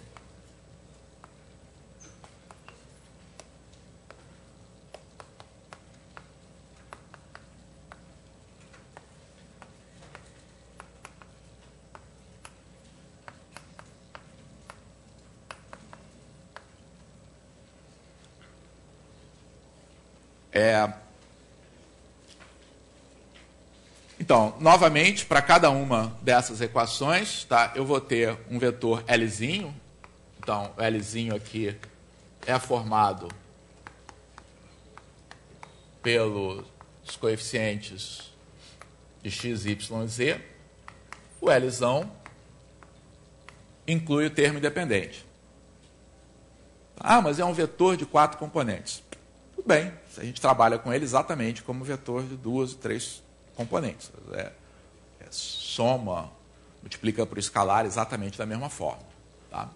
Speaker 1: Então, novamente, para cada uma dessas equações, tá, eu vou ter um vetor Lzinho. Então, o Lzinho aqui é formado pelos coeficientes de x, y e z. O Lzão inclui o termo independente. Ah, mas é um vetor de 4 componentes. Tudo bem, a gente trabalha com ele exatamente como vetor de 2 ou 3 componentes. Soma, multiplica por escalar exatamente da mesma forma. Tá?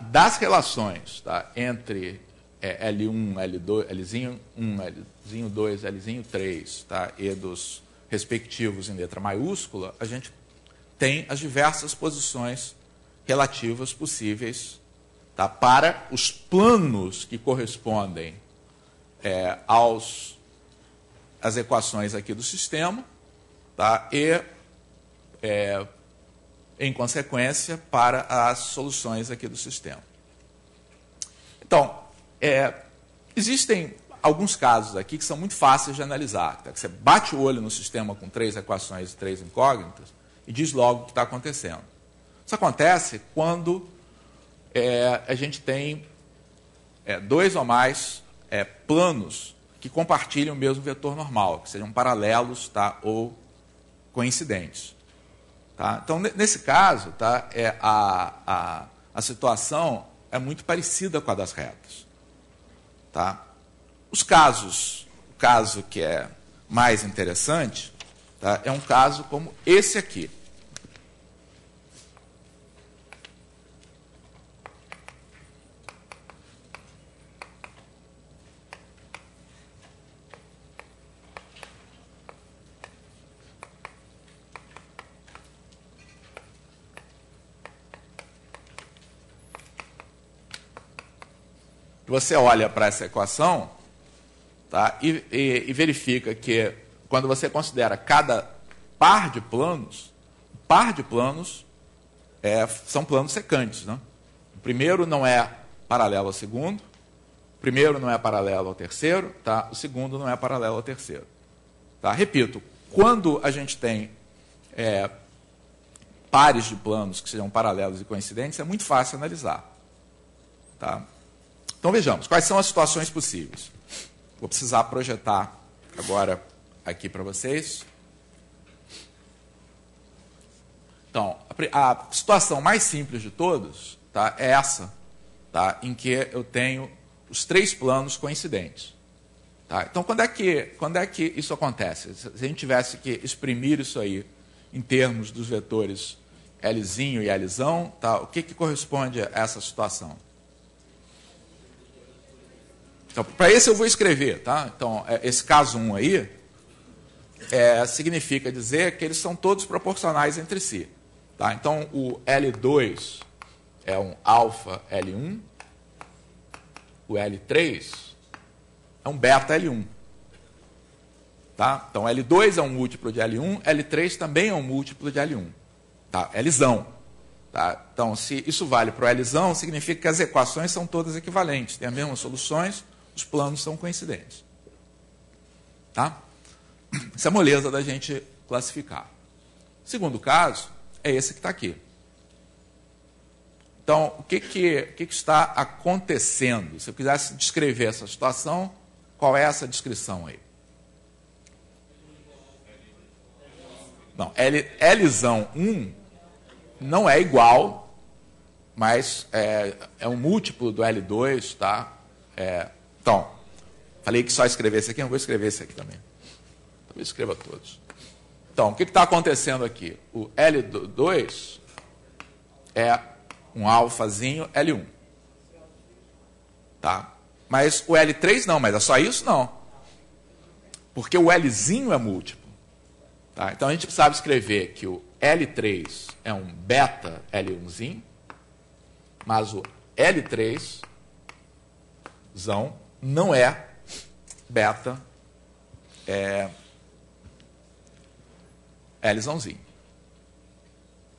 Speaker 1: Das relações, tá, entre L1, L2, Lzinho 1, Lzinho 2, Lzinho 3, tá, e dos respectivos em letra maiúscula, a gente tem as diversas posições relativas possíveis, tá, para os planos que correspondem às equações aqui do sistema, tá, e, em consequência, para as soluções aqui do sistema. Então, existem alguns casos aqui que são muito fáceis de analisar. Tá? Que você bate o olho no sistema com 3 equações e 3 incógnitas e diz logo o que está acontecendo. Isso acontece quando a gente tem dois ou mais planos que compartilham o mesmo vetor normal, que sejam paralelos, tá, ou coincidentes. Tá? Então, nesse caso, tá, a situação é muito parecida com a das retas. Tá? O caso que é mais interessante, tá, é um caso como esse aqui. Você olha para essa equação, tá, e verifica que, quando você considera cada par de planos são planos secantes. Né? O primeiro não é paralelo ao segundo, o primeiro não é paralelo ao terceiro, tá? O segundo não é paralelo ao terceiro. Tá? Repito, quando a gente tem pares de planos que sejam paralelos e coincidentes, é muito fácil analisar. Tá? Então, vejamos, quais são as situações possíveis? Vou precisar projetar agora aqui para vocês. Então, a situação mais simples de todos, tá, é essa, tá, em que eu tenho os três planos coincidentes. Tá? Então, quando é que isso acontece? Se a gente tivesse que exprimir isso aí em termos dos vetores Lzinho e Lzão, tá, o que corresponde a essa situação? Então, para esse eu vou escrever. Tá? Então, esse caso 1 aí significa dizer que eles são todos proporcionais entre si. Tá? Então, o L2 é um alfa L1, o L3 é um beta L1. Tá? Então, L2 é um múltiplo de L1, L3 também é um múltiplo de L1. Tá? Lzão. Tá? Então, se isso vale para o Lzão, significa que as equações são todas equivalentes, têm as mesmas soluções, os planos são coincidentes. Tá? Essa é a moleza da gente classificar. O segundo caso é esse que está aqui. Então, o que está acontecendo? Se eu quisesse descrever essa situação, qual é essa descrição aí? Não, Lzão 1 não é igual, mas é um múltiplo do L2, tá? Então, falei que só escrever esse aqui, não vou escrever esse aqui também. Talvez escreva todos. Então, o que está acontecendo aqui? O L2 é um alfazinho L1. Tá? Mas o L3 não, mas é só isso? Não. Porque o Lzinho é múltiplo. Tá? Então, a gente sabe escrever que o L3 é um beta L1zinho, mas o L3zão não é beta Lzãozinho.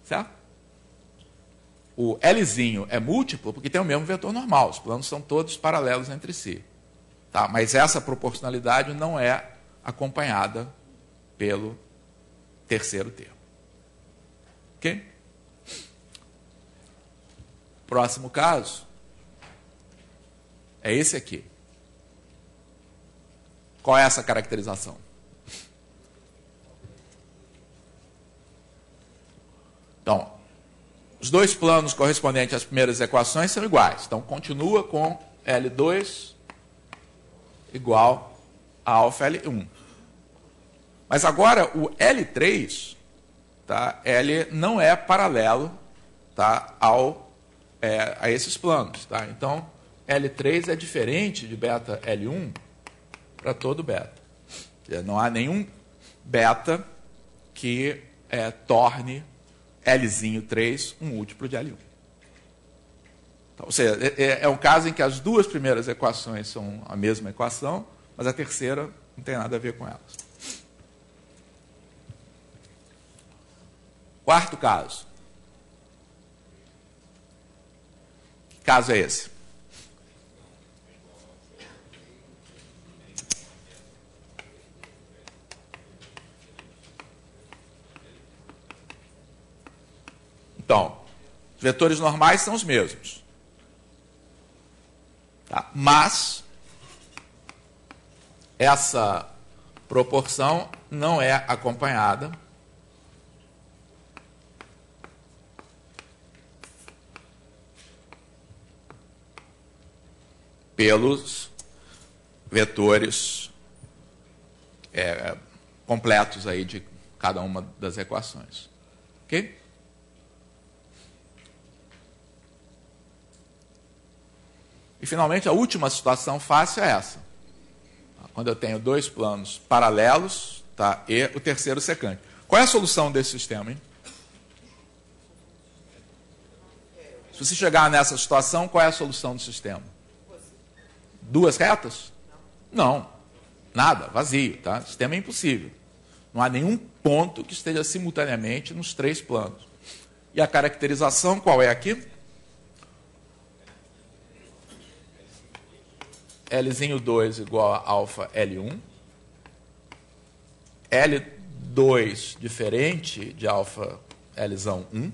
Speaker 1: Certo? O Lzinho é múltiplo porque tem o mesmo vetor normal. Os planos são todos paralelos entre si. Tá? Mas essa proporcionalidade não é acompanhada pelo terceiro termo. Ok? Próximo caso é esse aqui. Qual é essa caracterização? Então, os dois planos correspondentes às primeiras equações são iguais. Então, continua com L2 igual a alfa L1. Mas agora, o L3, tá, ele não é paralelo, tá, a esses planos. Tá? Então, L3 é diferente de beta L1 para todo beta. Não há nenhum beta que torne Lzinho 3 um múltiplo de L1. Então, ou seja, é um caso em que as duas primeiras equações são a mesma equação, mas a terceira não tem nada a ver com elas. Quarto caso. Que caso é esse? Então, Os vetores normais são os mesmos. Tá? Mas essa proporção não é acompanhada pelos vetores completos aí de cada uma das equações. Ok? E, finalmente, a última situação fácil é essa. Quando eu tenho dois planos paralelos, tá, e o terceiro secante. Qual é a solução desse sistema, hein? Se você chegar nessa situação, qual é a solução do sistema? Duas retas? Não. Nada, vazio, tá? O sistema é impossível. Não há nenhum ponto que esteja simultaneamente nos três planos. E a caracterização qual é aqui? L2 igual a alfa L1. L2 diferente de alfa L1.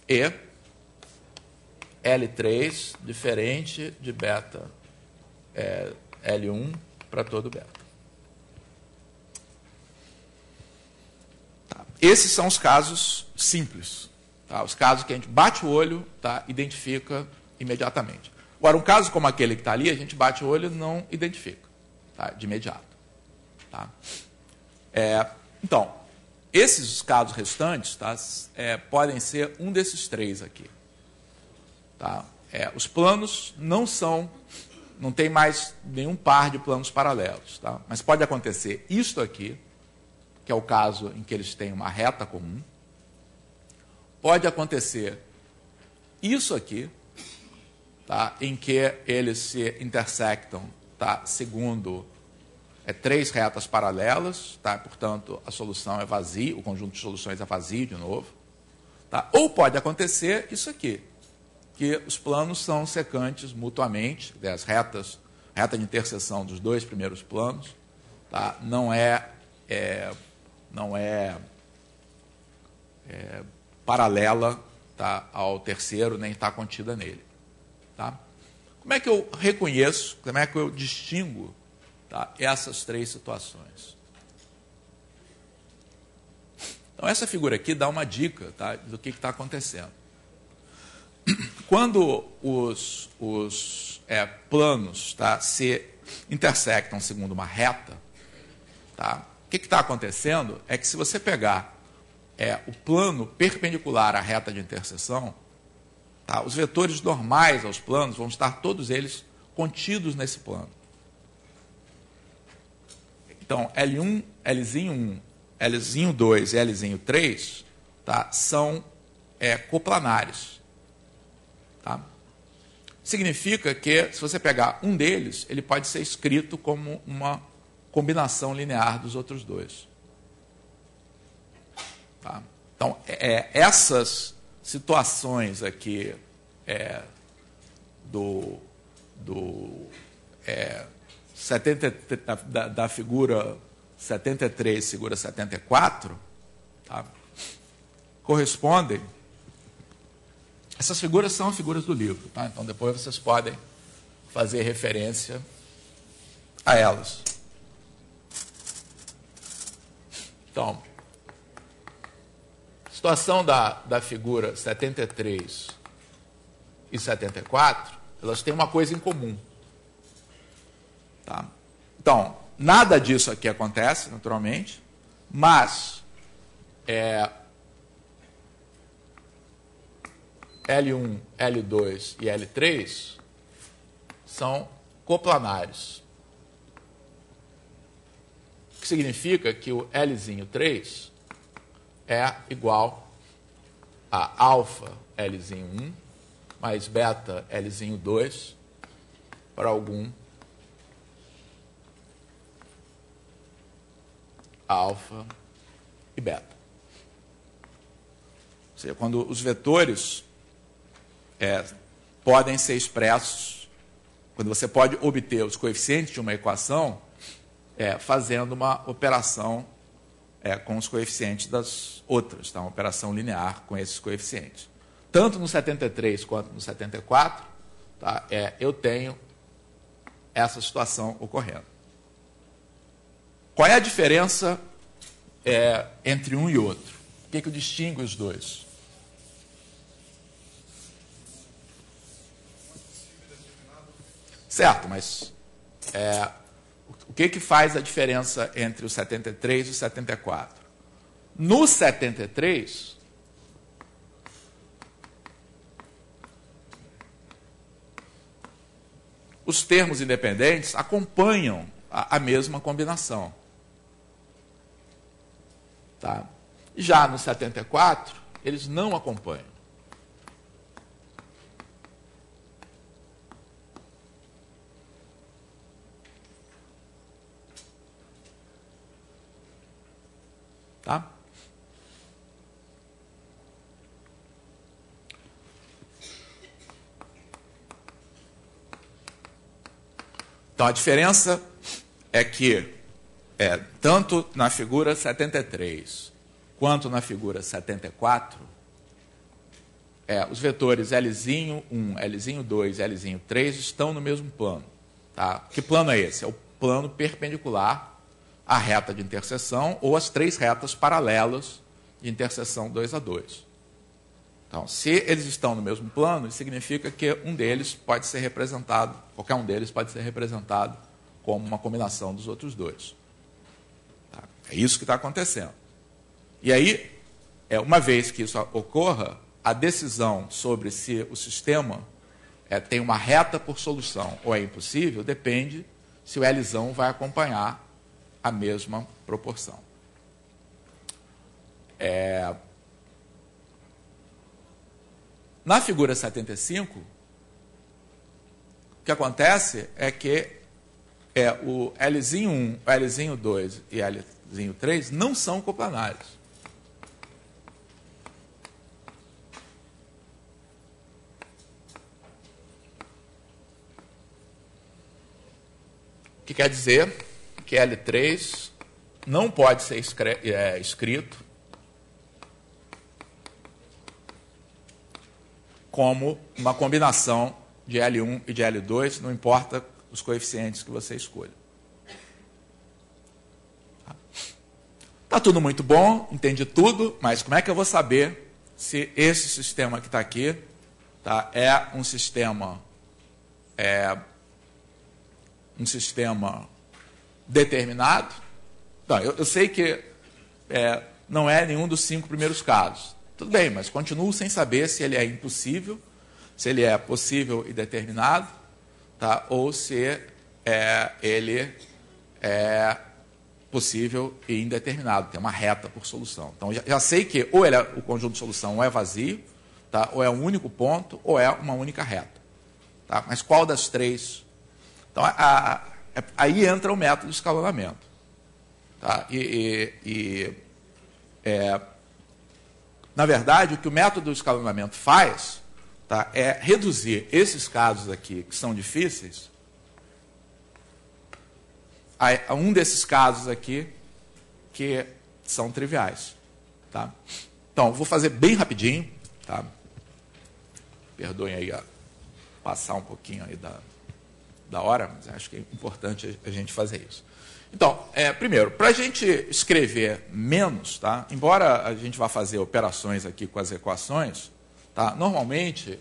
Speaker 1: E L3 diferente de beta L1 para todo beta. Tá. Esses são os casos simples. Tá? Os casos que a gente bate o olho, tá, identifica imediatamente. Agora, um caso como aquele que está ali, a gente bate o olho e não identifica, tá, de imediato. Tá? Então, esses casos restantes, tá, podem ser um desses três aqui. Tá? Os planos não tem mais nenhum par de planos paralelos. Tá? Mas pode acontecer isto aqui, que é o caso em que eles têm uma reta comum. Pode acontecer isso aqui, tá, em que eles se intersectam, tá, segundo três retas paralelas, tá, portanto, a solução é vazia, o conjunto de soluções é vazio de novo. Tá? Ou pode acontecer isso aqui, que os planos são secantes mutuamente, as reta de interseção dos dois primeiros planos, tá, não é paralela, tá, ao terceiro, nem está contida nele. Tá? Como é que eu reconheço, como é que eu distingo, tá, essas três situações? Então, essa figura aqui dá uma dica, tá, do que está acontecendo. Quando os planos, tá, se intersectam segundo uma reta, tá, o que está acontecendo é que se você pegar o plano perpendicular à reta de interseção, tá, os vetores normais aos planos vão estar todos eles contidos nesse plano. Então, L1, Lzinho1, Lzinho2 e Lzinho3, tá, são coplanares. Tá? Significa que, se você pegar um deles, ele pode ser escrito como uma combinação linear dos outros dois. Tá? Então, essas situações aqui da figura 73, figura 74, tá, correspondem. Essas figuras são figuras do livro, tá? Então depois vocês podem fazer referência a elas. Então, a situação da figura 73 e 74, elas têm uma coisa em comum. Tá? Então, nada disso aqui acontece, naturalmente, mas L1, L2 e L3 são coplanares. O que significa que o Lzinho3 é igual a alfa Lzinho1 mais beta Lzinho2 para algum alfa e beta. Ou seja, quando os vetores podem ser expressos, quando você pode obter os coeficientes de uma equação fazendo uma operação com os coeficientes das outras, tá? Uma operação linear com esses coeficientes. Tanto no 73 quanto no 74, tá? Eu tenho essa situação ocorrendo. Qual é a diferença entre um e outro? O que distingue os dois? Certo, mas o que faz a diferença entre o 73 e o 74? No 73, os termos independentes acompanham a mesma combinação. Tá? Já no 74, eles não acompanham. Tá? Então, a diferença é que, tanto na figura 73 quanto na figura 74, os vetores L'O1, L'O2 e L'O3 estão no mesmo plano. Tá? Que plano é esse? É o plano perpendicular à reta de interseção ou às três retas paralelas de interseção 2 a 2. Então, se eles estão no mesmo plano, isso significa que um deles pode ser representado, qualquer um deles pode ser representado como uma combinação dos outros dois. Tá? É isso que está acontecendo. E aí, uma vez que isso ocorra, a decisão sobre se o sistema tem uma reta por solução ou é impossível depende se o Lzão vai acompanhar a mesma proporção. Na figura 75, o que acontece é que o Lzinho1, o Lzinho2 e Lzinho3 não são coplanares. O que quer dizer que L3 não pode ser escrito como uma combinação de L1 e de L2, não importa os coeficientes que você escolha. Está tudo muito bom, entendi tudo, mas como é que eu vou saber se esse sistema que está aqui é um sistema determinado? Não, eu sei que não é nenhum dos 5 primeiros casos. Tudo bem, mas continuo sem saber se ele é impossível, se ele é possível e determinado, tá? Ou se ele é possível e indeterminado, tem uma reta por solução. Então, já sei que ou o conjunto de solução ou é vazio, tá? Ou é um único ponto, ou é uma única reta. Tá? Mas qual das três? Então, aí entra o método de escalonamento. Tá? Na verdade, o que o método de escalonamento faz, tá, é reduzir esses casos aqui, que são difíceis, a um desses casos aqui, que são triviais. Tá? Então, vou fazer bem rapidinho. Tá? Perdoem aí passar um pouquinho aí da hora, mas acho que é importante a gente fazer isso. Então, primeiro, para a gente escrever menos, tá? Embora a gente vá fazer operações aqui com as equações, tá? Normalmente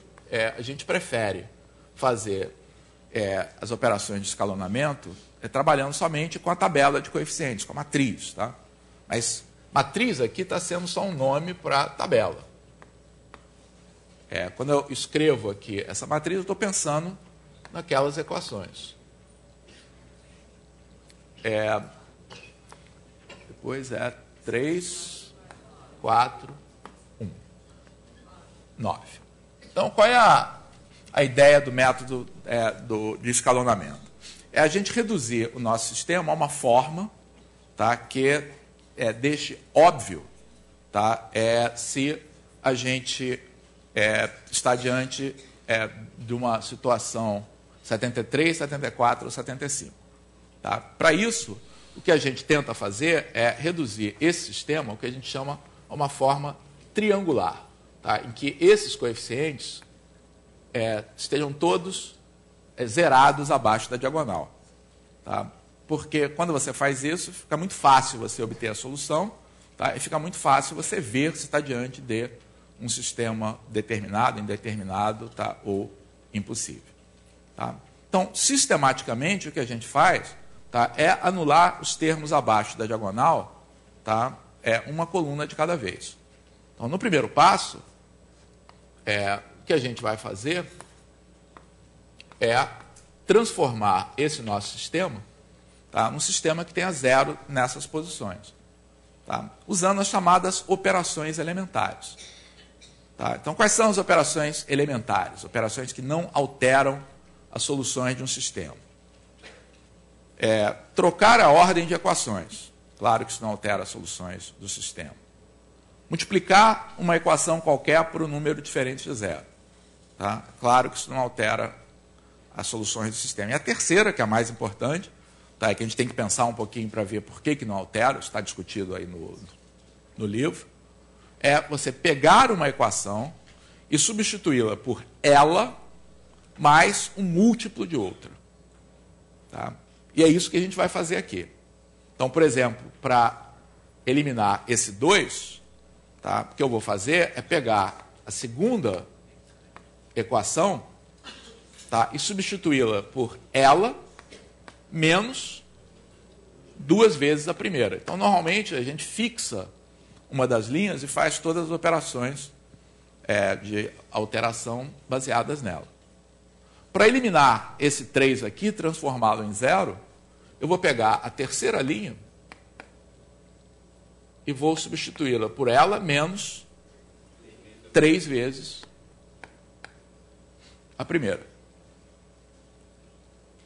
Speaker 1: a gente prefere fazer as operações de escalonamento trabalhando somente com a tabela de coeficientes, com a matriz. Tá? Mas matriz aqui está sendo só um nome para a tabela. Quando eu escrevo aqui essa matriz, eu estou pensando naquelas equações. Depois 3, 4, 1, 9. Então, qual é a ideia do método de escalonamento? É a gente reduzir o nosso sistema a uma forma, tá, que deixe óbvio, tá, se a gente está diante de uma situação 73, 74 ou 75. Tá? Para isso, o que a gente tenta fazer é reduzir esse sistema, o que a gente chama a uma forma triangular, tá? Em que esses coeficientes estejam todos zerados abaixo da diagonal. Tá? Porque quando você faz isso, fica muito fácil você obter a solução, tá? E fica muito fácil você ver se está diante de um sistema determinado, indeterminado, tá? Ou impossível. Tá? Então, sistematicamente, o que a gente faz, tá? É anular os termos abaixo da diagonal, tá? Uma coluna de cada vez. Então, no primeiro passo, o que a gente vai fazer é transformar esse nosso sistema, tá, num sistema que tenha zero nessas posições, tá, usando as chamadas operações elementares. Tá? Então, quais são as operações elementares? Operações que não alteram as soluções de um sistema. Trocar a ordem de equações. Claro que isso não altera as soluções do sistema. Multiplicar uma equação qualquer por um número diferente de zero. Tá? Claro que isso não altera as soluções do sistema. E a terceira, que é a mais importante, tá? É que a gente tem que pensar um pouquinho para ver por que não altera, isso está discutido aí no livro, é você pegar uma equação e substituí-la por ela mais um múltiplo de outra. Tá? E é isso que a gente vai fazer aqui. Então, por exemplo, para eliminar esse 2, tá? O que eu vou fazer é pegar a segunda equação, tá? E substituí-la por ela menos 2 vezes a primeira. Então, normalmente, a gente fixa uma das linhas e faz todas as operações de alteração baseadas nela. Para eliminar esse 3 aqui, transformá-lo em 0, eu vou pegar a terceira linha e vou substituí-la por ela menos 3 vezes a primeira.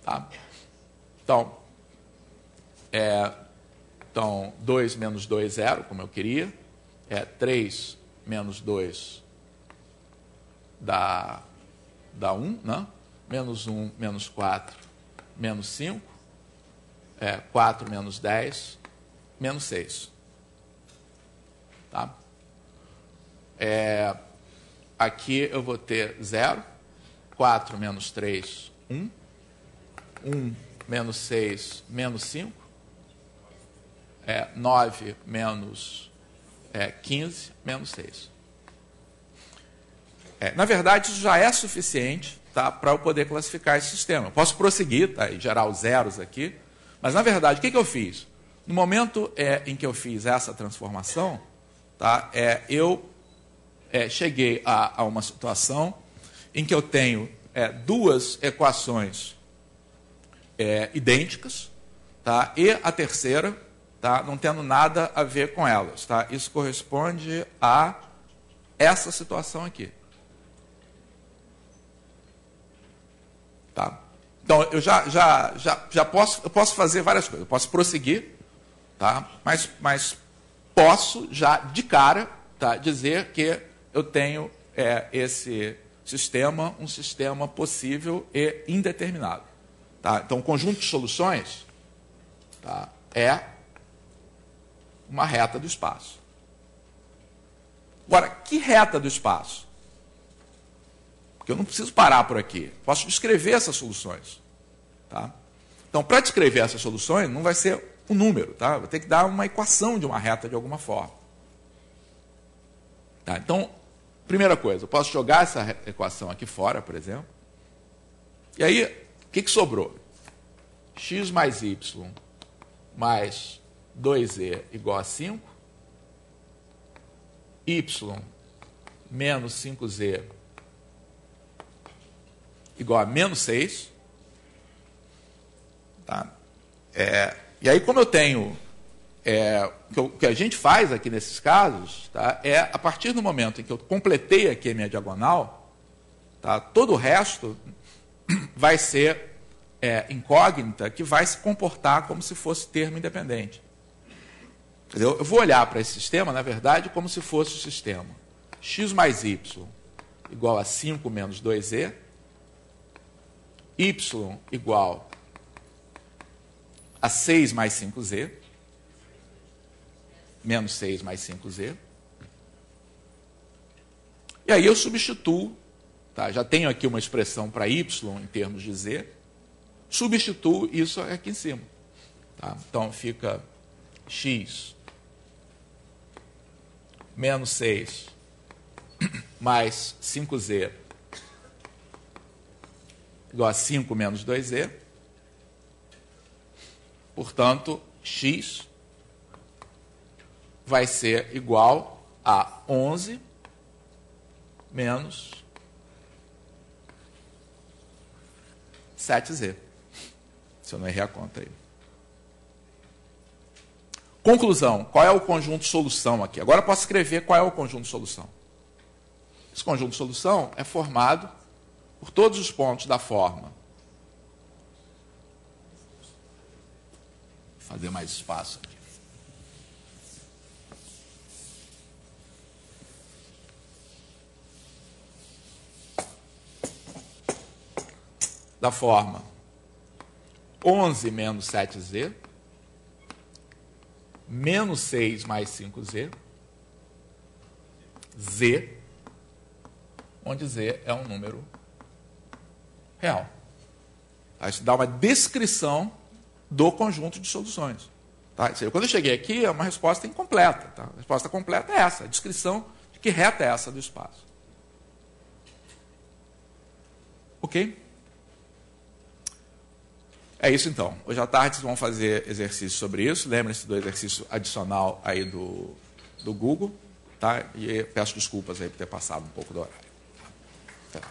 Speaker 1: Tá? Então, 2 menos 2, 0, como eu queria. 3 menos 2 dá 1, né? Menos 1, menos 4, menos 5. 4 menos 10, menos 6. Tá? Aqui eu vou ter 0. 4 menos 3, 1. 1 menos 6, menos 5. 9 menos 15, menos 6. Na verdade, isso já é suficiente, tá, para eu poder classificar esse sistema. Eu posso prosseguir, tá, e gerar os zeros aqui, mas, na verdade, o que eu fiz? No momento em que eu fiz essa transformação, tá, eu cheguei a uma situação em que eu tenho duas equações idênticas, tá, e a terceira, tá, não tendo nada a ver com elas. Tá? Isso corresponde a essa situação aqui. Tá? Então, eu já posso fazer várias coisas. Eu posso prosseguir, tá? mas posso já, de cara, tá, dizer que eu tenho esse sistema, um sistema possível e indeterminado. Tá? Então, o conjunto de soluções, tá, é uma reta do espaço. Agora, que reta do espaço? Porque eu não preciso parar por aqui. Posso descrever essas soluções. Tá? Então, para descrever essas soluções, não vai ser um número. Tá? Vou ter que dar uma equação de uma reta de alguma forma. Tá? Então, primeira coisa, eu posso jogar essa equação aqui fora, por exemplo. E aí, o que sobrou? X mais Y mais 2z igual a 5. Y menos 5z igual a menos 6. Tá? E aí, como eu tenho... o que a gente faz aqui nesses casos, tá, a partir do momento em que eu completei aqui a minha diagonal, tá, todo o resto vai ser incógnita, que vai se comportar como se fosse termo independente. Entendeu? Eu vou olhar para esse sistema, na verdade, como se fosse o sistema x mais y igual a 5 menos 2z, y igual a 6 mais 5z, menos 6 mais 5z. E aí eu substituo, tá? Já tenho aqui uma expressão para y em termos de z, substituo isso aqui em cima. Tá? Então fica x menos 6 mais 5z igual a 5 menos 2z. Portanto, x vai ser igual a 11 menos 7z. Se eu não errei a conta aí. Conclusão. Qual é o conjunto de solução aqui? Agora eu posso escrever qual é o conjunto de solução. Esse conjunto de solução é formado por todos os pontos da forma. Vou fazer mais espaço aqui. Da forma 11 menos 7z, menos 6 mais 5z, z, onde z é um número real. Isso dá uma descrição do conjunto de soluções. Tá? Quando eu cheguei aqui, é uma resposta incompleta. Tá? A resposta completa é essa, a descrição de que reta é essa do espaço. Ok? É isso então. Hoje à tarde vocês vão fazer exercício sobre isso. Lembrem-se do exercício adicional aí do Google. Tá? E peço desculpas aí por ter passado um pouco do horário. Tá?